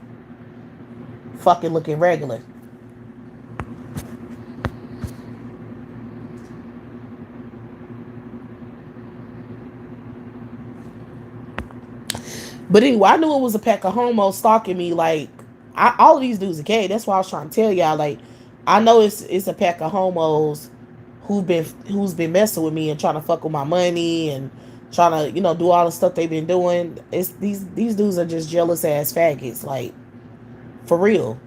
Speaker 1: fucking looking regular. But anyway, I knew it was a pack of homos stalking me. Like, all of these dudes are gay. That's why I was trying to tell y'all. Like, I know it's a pack of homos who's been messing with me and trying to fuck with my money and trying to do all the stuff they've been doing. It's these dudes are just jealous ass faggots. Like, for real.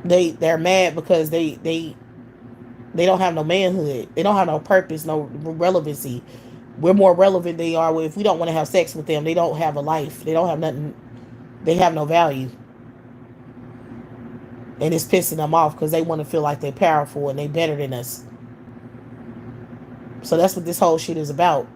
Speaker 1: They're mad because they don't have no manhood. They don't have no purpose, no relevancy. We're more relevant than they are. If we don't want to have sex with them, they don't have a life. They don't have nothing. They have no value. And it's pissing them off because they want to feel like they're powerful and they better than us. So that's what this whole shit is about.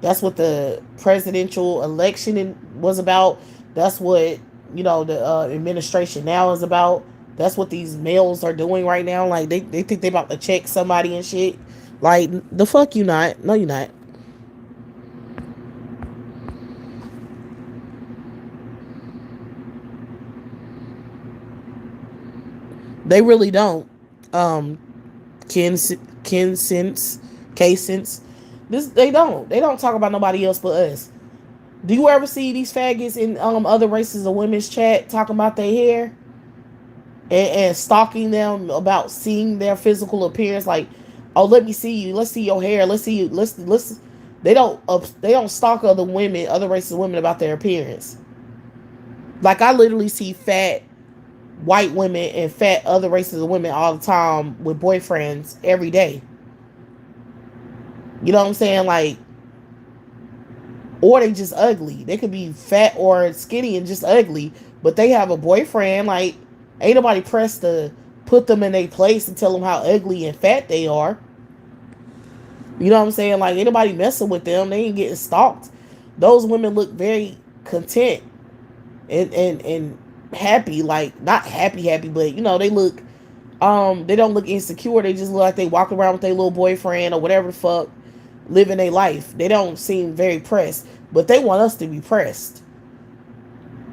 Speaker 1: That's what the presidential election was about. That's what the administration now is about. That's what these males are doing right now. Like they think they about to check somebody and shit. Like the fuck you not? No, you not. They really don't. Um, Ken sense, K sense. This they don't. They don't talk about nobody else but us. Do you ever see these faggots in other races of women's chat talking about their hair and stalking them about seeing their physical appearance? Like, oh, let me see you. Let's see your hair. Let's see you. Let's. They don't stalk other women, other races of women about their appearance. Like I literally see fat white women and fat other races of women all the time with boyfriends every day. You know what I'm saying? Like, or they just ugly. They could be fat or skinny and just ugly, but they have a boyfriend. Like, ain't nobody pressed to put them in their place and tell them how ugly and fat they are. You know what I'm saying? Like, ain't nobody messing with them. They ain't getting stalked. Those women look very content and happy. Like, not happy, but they look they don't look insecure. They just look like they walk around with their little boyfriend or whatever the fuck, living their life. They don't seem very pressed, but they want us to be pressed.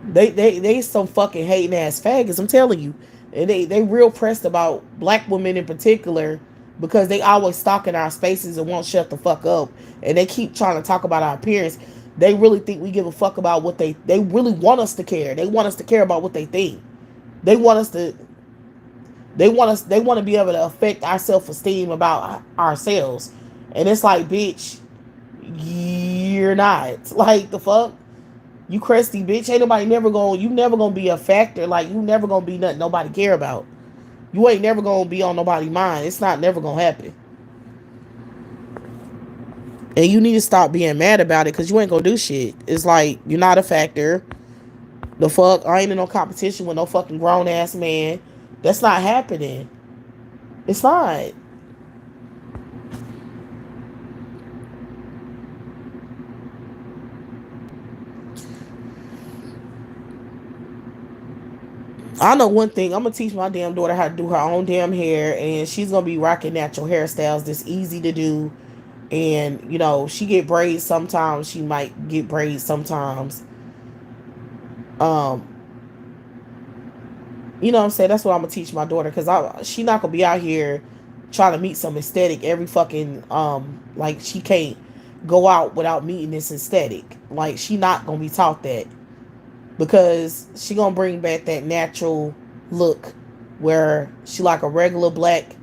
Speaker 1: They some fucking hating ass faggots, I'm telling you. And they real pressed about black women in particular because they always stalking our spaces and won't shut the fuck up. And they keep trying to talk about our appearance. They really think we give a fuck about what they really want us to care. They want us to care about what they think. They want us to they want to be able to affect our self-esteem about ourselves. And it's like, bitch, you're not. Like, the fuck? You crusty bitch. Ain't nobody you never gonna be a factor. Like, you never gonna be nothing nobody care about. You ain't never gonna be on nobody's mind. It's not never gonna happen. And you need to stop being mad about it because you ain't gonna do shit. It's like you're not a factor. The fuck? I ain't in no competition with no fucking grown ass man. That's not happening. It's not. I know one thing. I'm gonna teach my damn daughter how to do her own damn hair, and she's gonna be rocking natural hairstyles that's easy to do. And she get braids sometimes. She might get braids sometimes. Um, you know what I'm saying? That's what I'm gonna teach my daughter because she not gonna be out here trying to meet some aesthetic every fucking like she can't go out without meeting this aesthetic. Like she not gonna be taught that because she gonna bring back that natural look where she like a regular black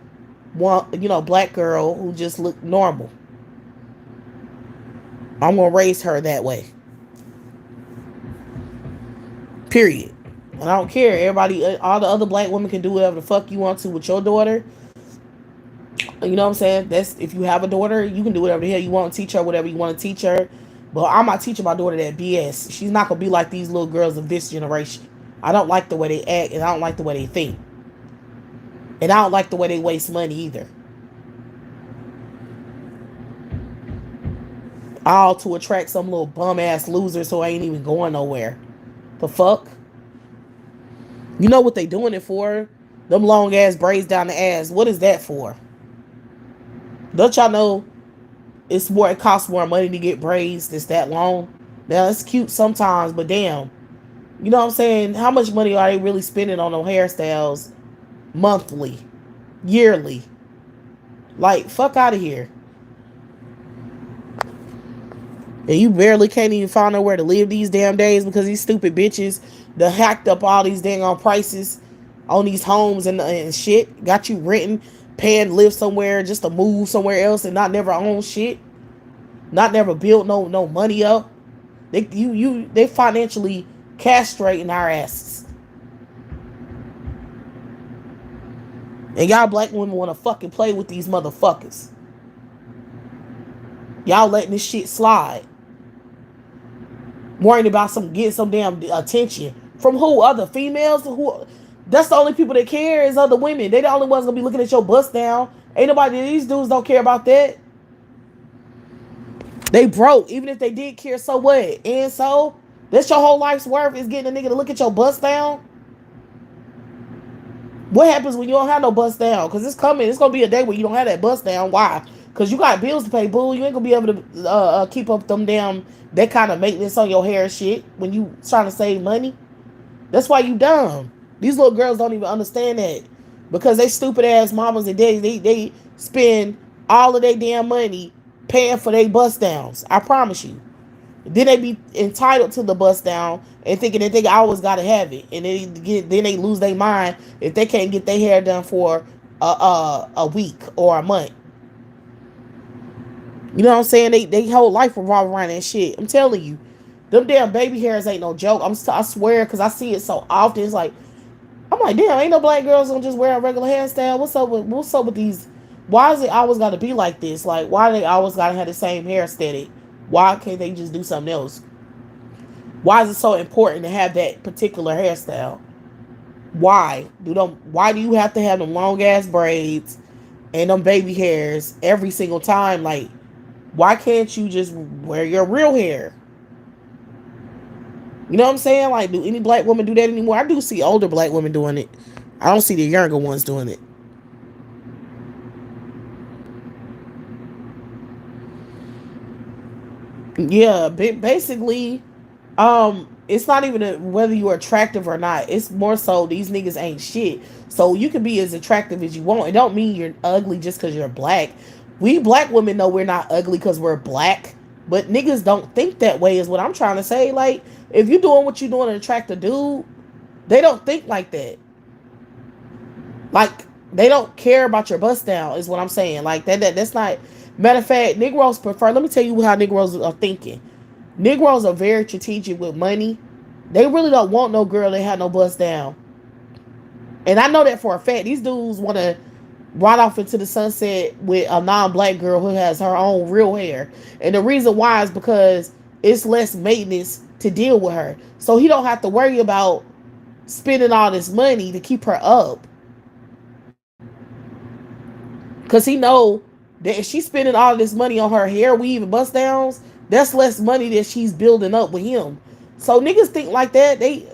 Speaker 1: one, black girl who just look normal. I'm gonna raise her that way. Period. And I don't care. Everybody, all the other black women can do whatever the fuck you want to with your daughter. You know what I'm saying? That's if you have a daughter, you can do whatever the hell you want to teach her, whatever you want to teach her. But I'm not teaching my daughter that BS. She's not gonna be like these little girls of this generation. I don't like the way they act, and I don't like the way they think, and I don't like the way they waste money either. All to attract some little bum ass losers who ain't even going nowhere. The fuck? You know what they doing it for? Them long ass braids down the ass. What is that for? Don't y'all know it costs more money to get braids that's that long? Now it's cute sometimes, but damn. You know what I'm saying? How much money are they really spending on them hairstyles monthly, yearly? Like, fuck out of here. And you barely can't even find nowhere to live these damn days because these stupid bitches done hacked up all these dang on prices on these homes and shit. Got you renting, paying to live somewhere just to move somewhere else and not never own shit. Not never build no money up. They financially castrating our asses. And y'all black women want to fucking play with these motherfuckers. Y'all letting this shit slide. Worrying about getting some damn attention. From who? Other females? Who? That's the only people that care is other women. They the only ones gonna be looking at your bust down. Ain't nobody, these dudes don't care about that. They broke. Even if they did care, so what? And so? That's your whole life's worth is getting a nigga to look at your bust down? What happens when you don't have no bust down? Because it's coming. It's going to be a day where you don't have that bust down. Why? Because you got bills to pay, boo. You ain't going to be able to keep up them damn, that kind of maintenance on your hair and shit when you trying to save money. That's why you dumb. These little girls don't even understand that. Because they stupid ass mamas and daddies, they spend all of their damn money paying for their bust downs. I promise you. Then they be entitled to the bust down and thinking that they always gotta have it, and then they lose their mind if they can't get their hair done for a week or a month. You know what I'm saying? They whole life revolve around that shit. I'm telling you, them damn baby hairs ain't no joke. I swear, because I see it so often. It's like I'm like, damn, ain't no black girls gonna just wear a regular hairstyle. What's up with these? Why is it always gotta be like this? Like, why do they always gotta have the same hair aesthetic? Why can't they just do something else? Why is it so important to have that particular hairstyle? Why do you have to have them long ass braids and them baby hairs every single time? Like, why can't you just wear your real hair? You know what I'm saying? Like, do any black women do that anymore? I do see older black women doing it. I don't see the younger ones doing it. Yeah, basically, it's not even whether you're attractive or not. It's more so these niggas ain't shit. So you can be as attractive as you want. It don't mean you're ugly just because you're black. We black women know we're not ugly because we're black, but niggas don't think that way. Is what I'm trying to say. Like, if you're doing what you're doing to attract a dude, they don't think like that. Like, they don't care about your bust down. Is what I'm saying. Like that's not. Matter of fact, Negroes prefer. Let me tell you how Negroes are thinking. Negroes are very strategic with money. They really don't want no girl that had no bust down. And I know that for a fact. These dudes want to ride off into the sunset with a non-black girl who has her own real hair. And the reason why is because it's less maintenance to deal with her. So he don't have to worry about spending all this money to keep her up. Cause he know that if she's spending all this money on her hair weave and bust downs, that's less money that she's building up with him. So niggas think like that. They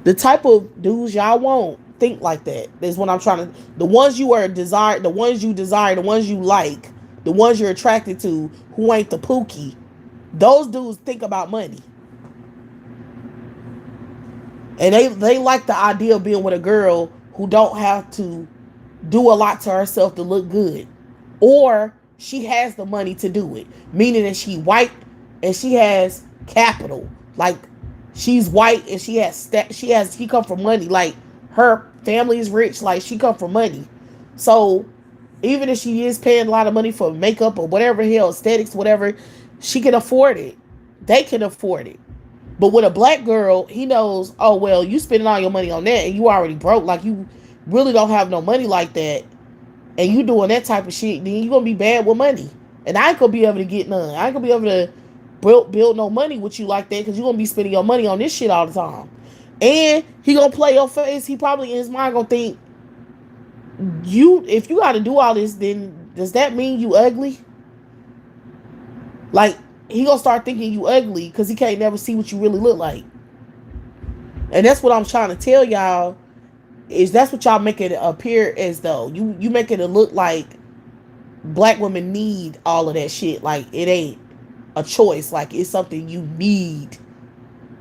Speaker 1: the type of dudes y'all want think like that. Is what I'm trying to. The ones you are desire, the ones you desire, the ones you like, the ones you're attracted to, who ain't the pookie. Those dudes think about money, and they like the idea of being with a girl who don't have to do a lot to herself to look good, or she has the money to do it, meaning that she white and she has capital, like she's white and she come from money, like her family is rich, like she come from money. So even if she is paying a lot of money for makeup or whatever hell, aesthetics, whatever, she can afford it. They can afford it. But with a black girl, he knows, oh well, you spending all your money on that and you already broke, like you really don't have no money like that, and you doing that type of shit, then you gonna be bad with money. And I ain't gonna be able to get none. I ain't gonna be able to build no money with you like that, because you gonna be spending your money on this shit all the time. And he gonna play your face. He probably in his mind gonna think, you, if you gotta do all this, then does that mean you ugly? Like, he gonna start thinking you ugly because he can't never see what you really look like. And that's what I'm trying to tell y'all, is that's what y'all make it appear as though you make it look like black women need all of that shit. Like, it ain't a choice, like it's something you need.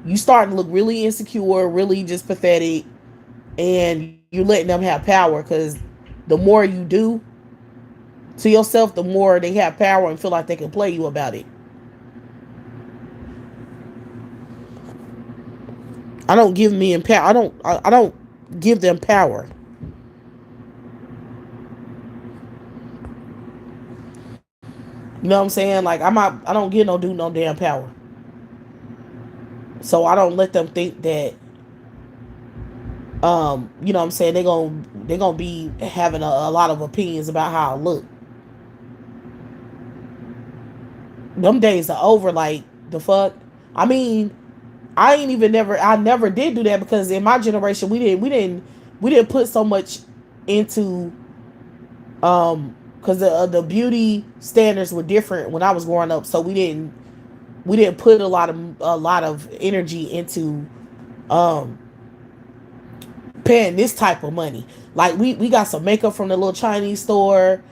Speaker 1: You starting to look really insecure, really just pathetic, and you're letting them have power, because the more you do to yourself, the more they have power and feel like they can play you about it. I don't give men power. I don't give them power. You know what I'm saying? Like, I don't give no dude no damn power. So I don't let them think that, you know what I'm saying, they're gonna be having a lot of opinions about how I look. Them days are over. Like, the fuck. I mean, I never did do that, because in my generation we didn't put so much into, because the beauty standards were different when I was growing up. So we didn't put a lot of energy into um paying this type of money. Like, we got some makeup from the little Chinese store,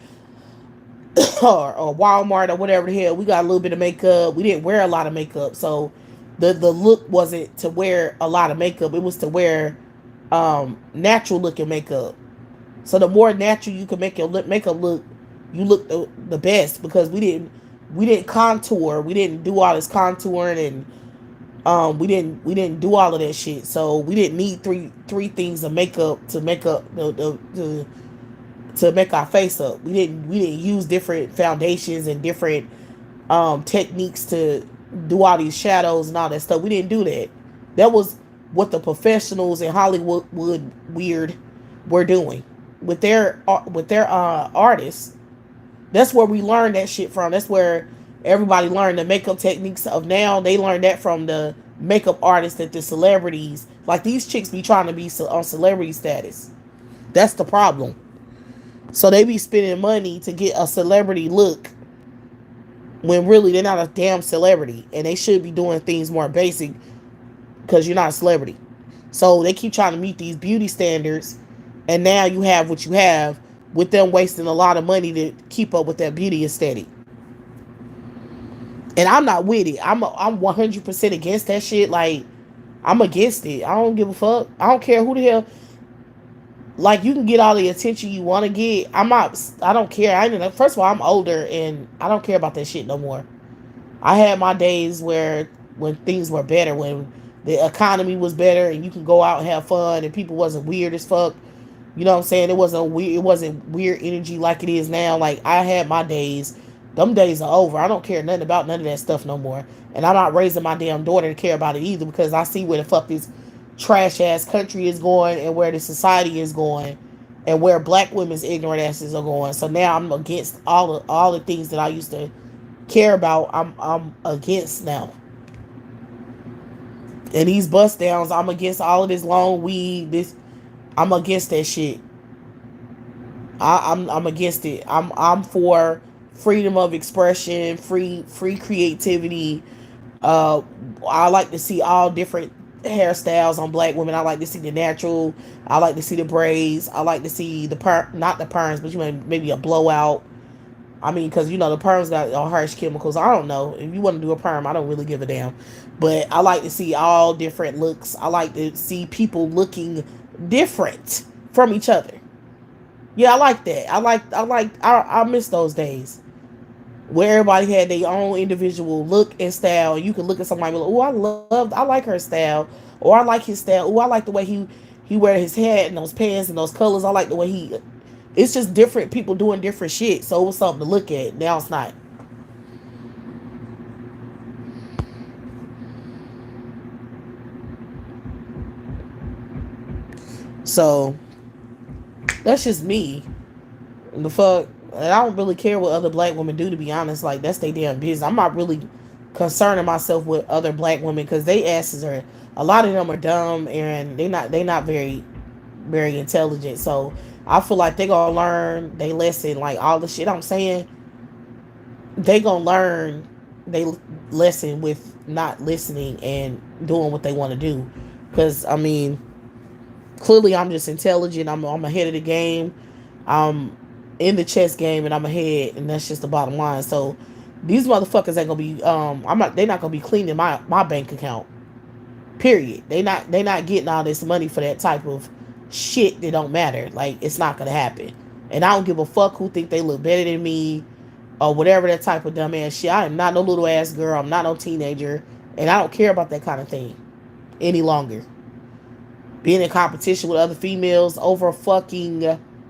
Speaker 1: or Walmart or whatever the hell. We got a little bit of makeup. We didn't wear a lot of makeup, so the look wasn't to wear a lot of makeup. It was to wear natural looking makeup. So the more natural you can make your makeup look, you look the best, because we didn't contour. We didn't do all this contouring, and we didn't do all of that shit. So we didn't need three things of makeup to make up to make our face up. We didn't use different foundations and different techniques to do all these shadows and all that stuff. We didn't do that. That was what the professionals in Hollywood weird were doing with their artists. That's where we learned that shit from. That's where everybody learned the makeup techniques of now. They learned that from the makeup artists, that the celebrities, like these chicks be trying to be on celebrity status. That's the problem. So they be spending money to get a celebrity look, when really they're not a damn celebrity, and they should be doing things more basic, because you're not a celebrity. So they keep trying to meet these beauty standards, and now you have what you have, with them wasting a lot of money to keep up with that beauty aesthetic. And I'm not with it. I'm 100% against that shit. Like, I'm against it. I don't give a fuck. I don't care who the hell. Like, you can get all the attention you want to get. I'm not. I don't care. First of all, I'm older and I don't care about that shit no more. I had my days when things were better, when the economy was better and you can go out and have fun and people wasn't weird as fuck. You know what I'm saying? It wasn't weird energy like it is now. Like, I had my days. Them days are over. I don't care nothing about none of that stuff no more. And I'm not raising my damn daughter to care about it either, because I see where the fuck trash ass country is going and where the society is going and where black women's ignorant asses are going. So now I'm against all the things that I used to care about. I'm against now. And these bust downs, I'm against all of this long weed. This I'm against that shit. I'm against it. I'm for freedom of expression, free creativity. Uh, I like to see all different hairstyles on black women. I like to see the natural. I like to see the braids. I like to see the not the perms, but you know, maybe a blowout. I mean, because you know the perms got harsh chemicals. I don't know if you want to do a perm. I don't really give a damn, but I like to see all different looks. I like to see people looking different from each other. Yeah, I like that. I miss those days where everybody had their own individual look and style. And you could look at somebody and be like, I like her style, or I like his style. Oh, I like the way he wear his hat and those pants and those colors. I like the way he. It's just different people doing different shit. So it was something to look at. Now it's not. So that's just me. The fuck. And I don't really care what other black women do, to be honest. Like, that's their damn business. I'm not really concerning myself with other black women because they asses are, a lot of them are dumb and they not very intelligent. So I feel like they gonna learn they lesson, like all the shit I'm saying. They gonna learn they lesson with not listening and doing what they want to do. Because I mean, clearly I'm just intelligent. I'm ahead of the game. I'm in the chess game and I'm ahead, and that's just the bottom line. So these motherfuckers ain't gonna be they're not gonna be cleaning my bank account. Period. They not getting all this money for that type of shit that don't matter. Like, it's not gonna happen. And I don't give a fuck who think they look better than me or whatever, that type of dumbass shit. I am not no little ass girl. I'm not no teenager, and I don't care about that kind of thing any longer. Being in competition with other females over fucking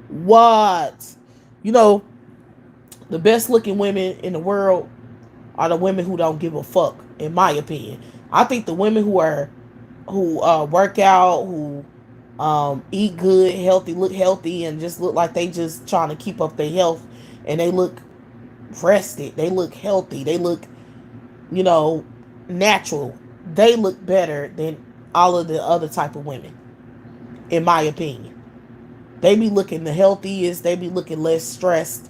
Speaker 1: what? You know, the best looking women in the world are the women who don't give a fuck, in my opinion. I think the women who work out, who eat good, healthy, look healthy, and just look like they just trying to keep up their health, and they look rested, they look healthy, they look, you know, natural. They look better than all of the other type of women, in my opinion. They be looking the healthiest, they be looking less stressed,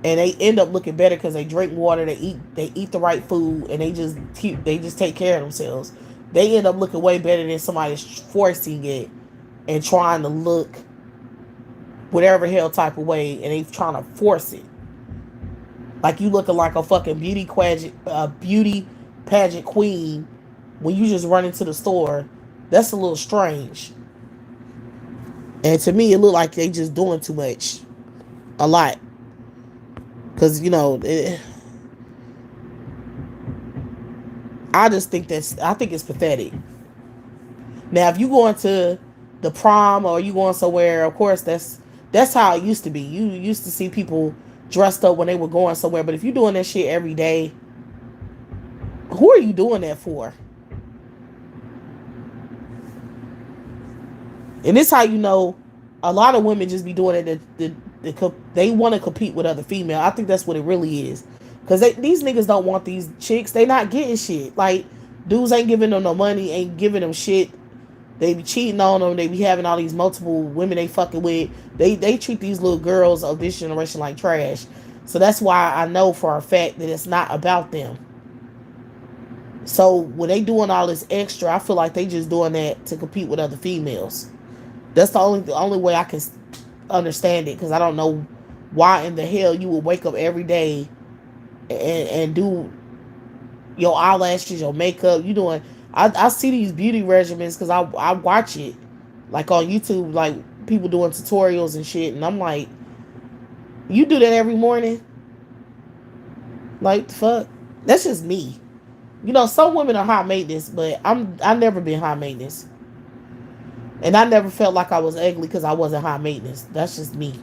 Speaker 1: and they end up looking better because they drink water, they eat the right food, and they just take care of themselves. They end up looking way better than somebody's forcing it and trying to look whatever hell type of way, and they trying to force it. Like you looking like a fucking beauty pageant queen when you just run into the store. That's a little strange. And to me, it looked like they just doing too much, a lot. Cause you know, I think it's pathetic. Now, if you going to the prom or you going somewhere, of course that's how it used to be. You used to see people dressed up when they were going somewhere. But if you're doing that shit every day, who are you doing that for? And this how you know a lot of women just be doing it. They want to compete with other female. I think that's what it really is. Because these niggas don't want these chicks. They not getting shit. Like, dudes ain't giving them no money, ain't giving them shit. They be cheating on them. They be having all these multiple women they fucking with. They treat these little girls of this generation like trash. So that's why I know for a fact that it's not about them. So when they doing all this extra, I feel like they just doing that to compete with other females. That's the only way I can understand it, because I don't know why in the hell you would wake up every day and do your eyelashes, your makeup. You doing? I see these beauty regimens because I watch it like on YouTube, like people doing tutorials and shit, and I'm like, you do that every morning? Like, fuck. That's just me. You know, some women are high maintenance, but I never been high maintenance. And I never felt like I was ugly because I wasn't high maintenance. That's just me.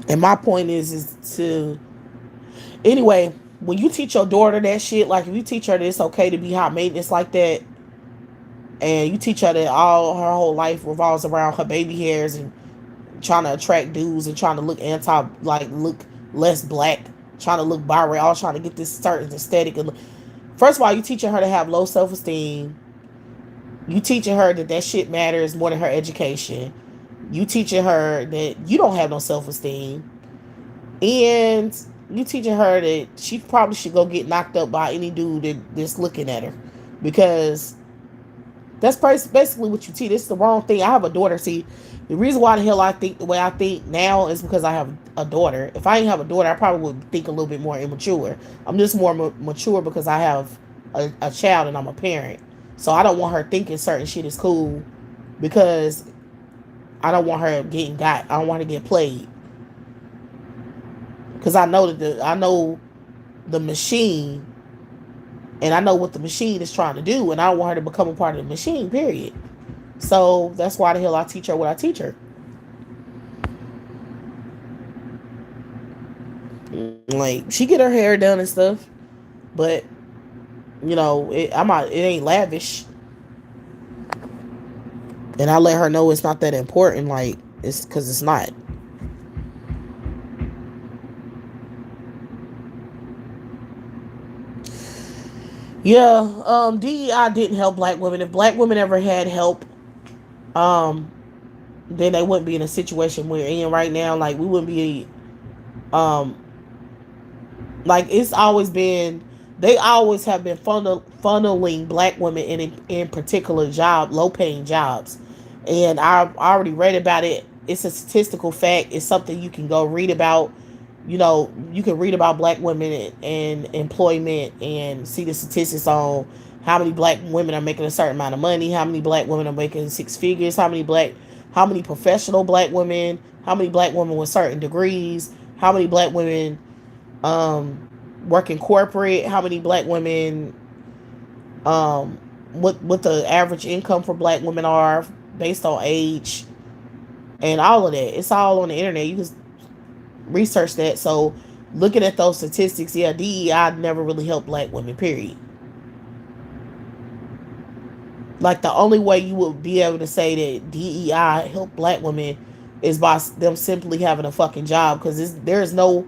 Speaker 1: And my point is to Anyway, when you teach your daughter that shit, like if you teach her that it's okay to be high maintenance like that, and you teach her that all her whole life revolves around her baby hairs and trying to attract dudes and trying to look like look less black, trying to look bi all trying to get this certain aesthetic. And first of all, you teaching her to have low self esteem. You teaching her that that shit matters more than her education. You teaching her that you don't have no self esteem, and you teaching her that she probably should go get knocked up by any that's looking at her, because that's basically what you teach. It's the wrong thing. I have a daughter. See, the reason why the hell I think the way I think now is because I have a daughter. If I didn't have a daughter, I probably would think a little bit more immature. I'm just more mature because I have a child and I'm a parent. So I don't want her thinking certain shit is cool, because I don't want her getting got. I don't want her to get played. Because I know the machine, and I know what the machine is trying to do, and I don't want her to become a part of the machine. Period. So that's why the hell I teach her what I teach her. Like, she get her hair done and stuff, but it ain't lavish, and I let her know it's not that important. Like, it's because it's not. Yeah, DEI didn't help black women. If black women ever had help, um, then they wouldn't be in a situation we're in right now. Like, we wouldn't be, um, like it's always been. They always have been funneling black women in particular low paying jobs, and I already read about it. It's a statistical fact. It's something you can go read about. You can read about black women and employment and see the statistics on how many black women are making a certain amount of money, how many black women are making six figures, how many professional black women, how many black women with certain degrees, how many black women work in corporate, how many black women um what the average income for black women are based on age, and all of that. It's all on the internet. You can research that. So looking at those statistics, yeah, DEI never really helped black women, period. Like, the only way you would be able to say that DEI helped black women is by them simply having a fucking job, because there's no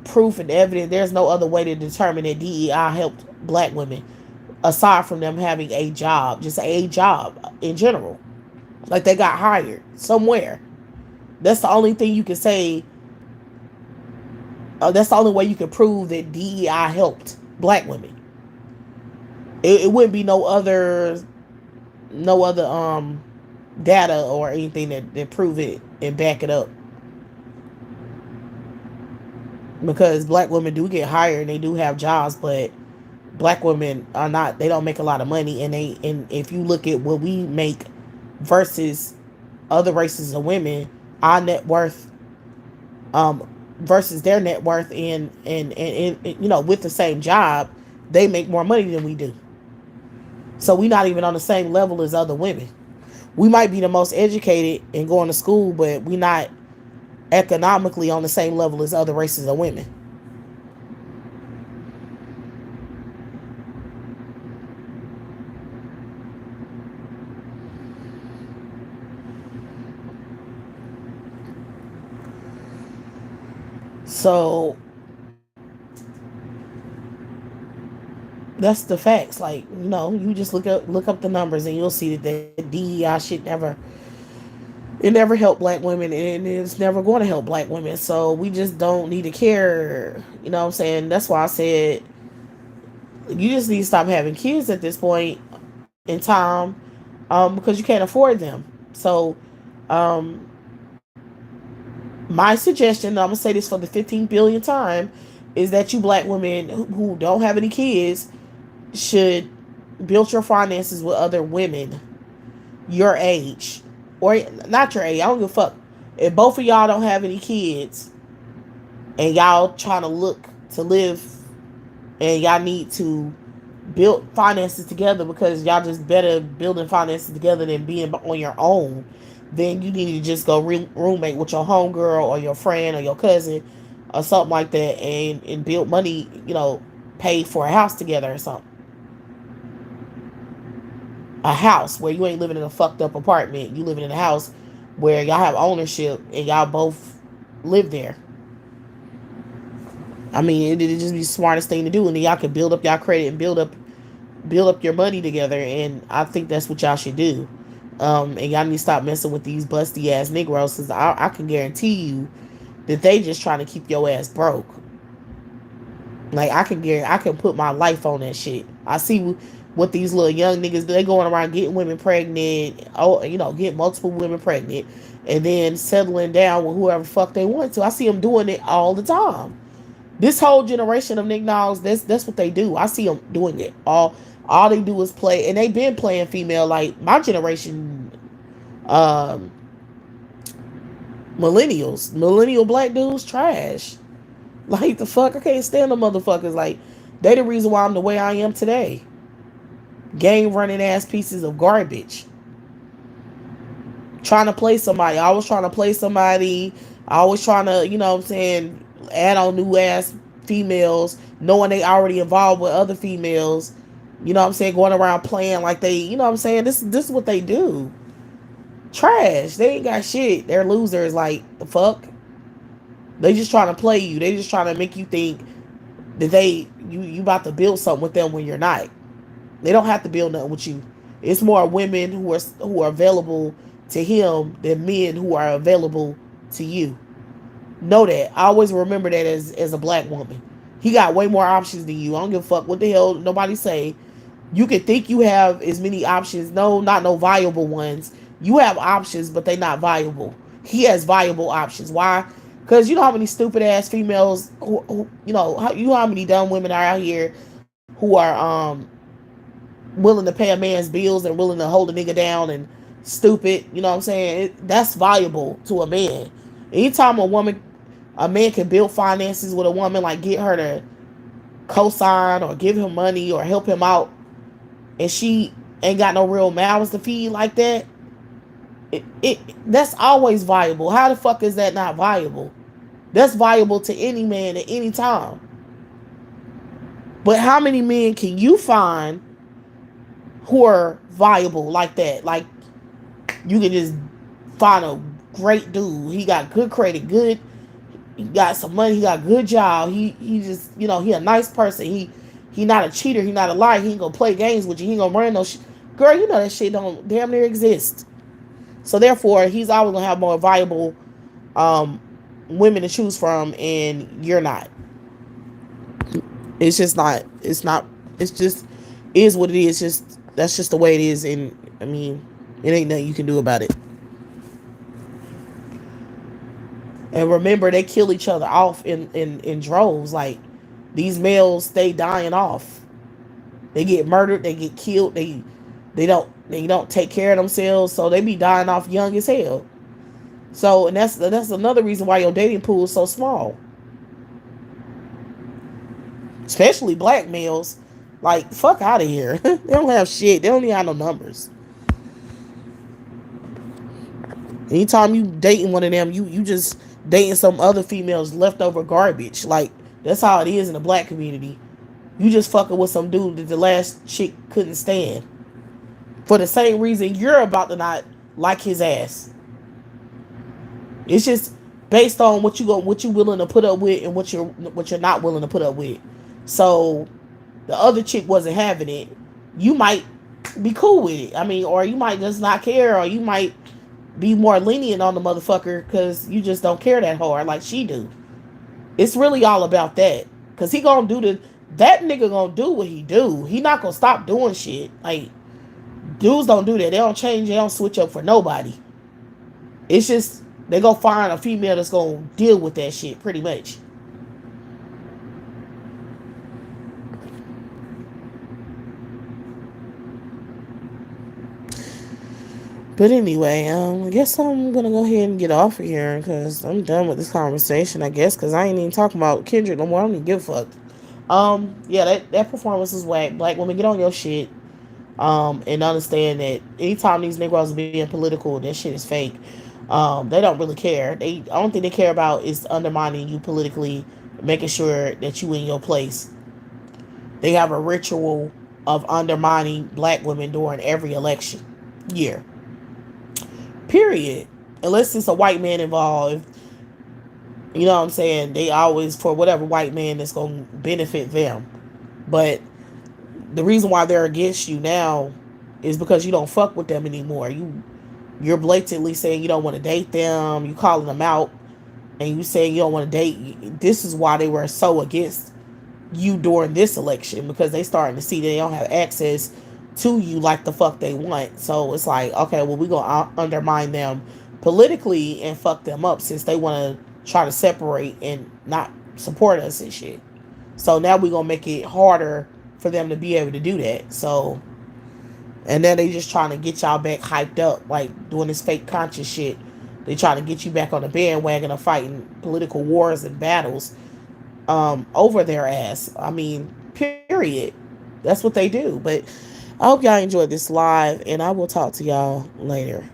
Speaker 1: proof and evidence. There's no other way to determine that DEI helped black women aside from them having a job, just a job in general. Like, they got hired somewhere. That's the only thing you can say. That's the only way you can prove that DEI helped black women. It wouldn't be no other data or anything that prove it and back it up. Because black women do get hired and they do have jobs, but black women are not. They don't make a lot of money, and if you look at what we make versus other races of women, our net worth versus their net worth, and with the same job, they make more money than we do. So we're not even on the same level as other women. We might be the most educated and going to school, but we're not economically on the same level as other races of women. So that's the facts. Like, you just look up the numbers and you'll see that the DEI shit never helped black women, and it's never going to help black women. So we just don't need to care. You know what I'm saying? That's why I said you just need to stop having kids at this point in time, because you can't afford them. So um, my suggestion, I'm gonna say this for the 15 billionth time, is that you black women who don't have any kids should build your finances with other women your age, or not your age. I don't give a fuck. If both of y'all don't have any kids and y'all trying to look to live, and y'all need to build finances together because y'all just better building finances together than being on your own, then you need to just go roommate with your homegirl or your friend or your cousin, or something like that, and build money, pay for a house together or something. A house where you ain't living in a fucked up apartment. You living in a house where y'all have ownership and y'all both live there. I mean, it'd just be the smartest thing to do, and then y'all can build up y'all credit and build up your money together. And I think that's what y'all should do. And y'all need to stop messing with these busty ass Negroes, because I can guarantee you that they just trying to keep your ass broke. Like I can put my life on that shit. I see what these little young niggas, they going around getting women pregnant. Oh, get multiple women pregnant, and then settling down with whoever fuck they want to. I see them doing it all the time. This whole generation of niggas, that's what they do. I see them doing it all they do is play, and they been playing female. Like my generation, um millennial black dudes trash. Like the fuck, I can't stand the motherfuckers. Like they the reason why I'm the way I am today. Game running ass pieces of garbage. Trying to play somebody. Always trying to play somebody. Always trying to, what I'm saying, add on new ass females, knowing they already involved with other females. You know what I'm saying? Going around playing like they, what I'm saying? This is what they do. Trash. They ain't got shit. They're losers. Like the fuck. They just trying to play you. They just trying to make you think that you about to build something with them when you're not. They don't have to build nothing with you. It's more women who are available to him than men who are available to you. Know that. I always remember that as a black woman. He got way more options than you. I don't give a fuck what the hell nobody say. You can think you have as many options. No, not no viable ones. You have options, but they not viable. He has viable options. Why? Because you know how many stupid ass females how many dumb women are out here who are willing to pay a man's bills and willing to hold a nigga down and stupid. You know what I'm saying? That's valuable to a man. Anytime a man can build finances with a woman, like get her to co-sign or give him money or help him out, and she ain't got no real mouths to feed like that, that's always viable. How the fuck is that not viable? That's viable to any man at any time. But how many men can you find who are viable like that? Like you can just find a great dude. He got good credit, he got some money, he got a good job. He just, he a nice person. He not a cheater, he not a liar, he ain't gonna play games with you, he ain't gonna run no shit. Girl, that shit don't damn near exist. So therefore, he's always gonna have more viable women to choose from, and you're not. It's just not. It's not. It's just is what it is. Just that's just the way it is, and I mean, it ain't nothing you can do about it. And remember, they kill each other off in droves. Like these males stay dying off. They get murdered. They get killed. They don't take care of themselves, so they be dying off young as hell. So, and that's another reason why your dating pool is so small. Especially black males. Like, fuck out of here. They don't have shit. They don't even have no numbers. Anytime you dating one of them, you just dating some other female's leftover garbage. Like, that's how it is in the black community. You just fucking with some dude that the last chick couldn't stand. For the same reason you're about to not like his ass. It's just based on what you willing to put up with and what you're not willing to put up with. So the other chick wasn't having it. You might be cool with it. I mean, or you might just not care, or you might be more lenient on the motherfucker because you just don't care that hard like she do. It's really all about that. Cause he gonna do that nigga gonna do what he do. He not gonna stop doing shit. Like dudes don't do that. They don't change. They don't switch up for nobody. It's just they gonna find a female that's gonna deal with that shit pretty much. But anyway, I guess I'm gonna go ahead and get off of here because I'm done with this conversation. I guess because I ain't even talking about Kendrick no more. I don't even give a fuck. Yeah, that performance is whack. Black women, get on your shit. And understand that anytime these Negroes are being political, that shit is fake. They don't really care. They only thing they care about is undermining you politically, making sure that you in your place. They have a ritual of undermining black women during every election year. Period. Unless it's a white man involved, you know what I'm saying? They always for whatever white man that's gonna benefit them. But the reason why they're against you now is because you don't fuck with them anymore. You're blatantly saying you don't want to date them. You calling them out, and you saying you don't want to date. This is why they were so against you during this election, because they starting to see that they don't have access to you like the fuck they want. So it's like, okay, well, we gonna undermine them politically and fuck them up since they want to try to separate and not support us and shit. So now we gonna make it harder for them to be able to do that. So, and then they just trying to get y'all back hyped up, like doing this fake conscious shit. They trying to get you back on the bandwagon of fighting political wars and battles over their ass. I mean, period. That's what they do. But I hope y'all enjoyed this live, and I will talk to y'all later.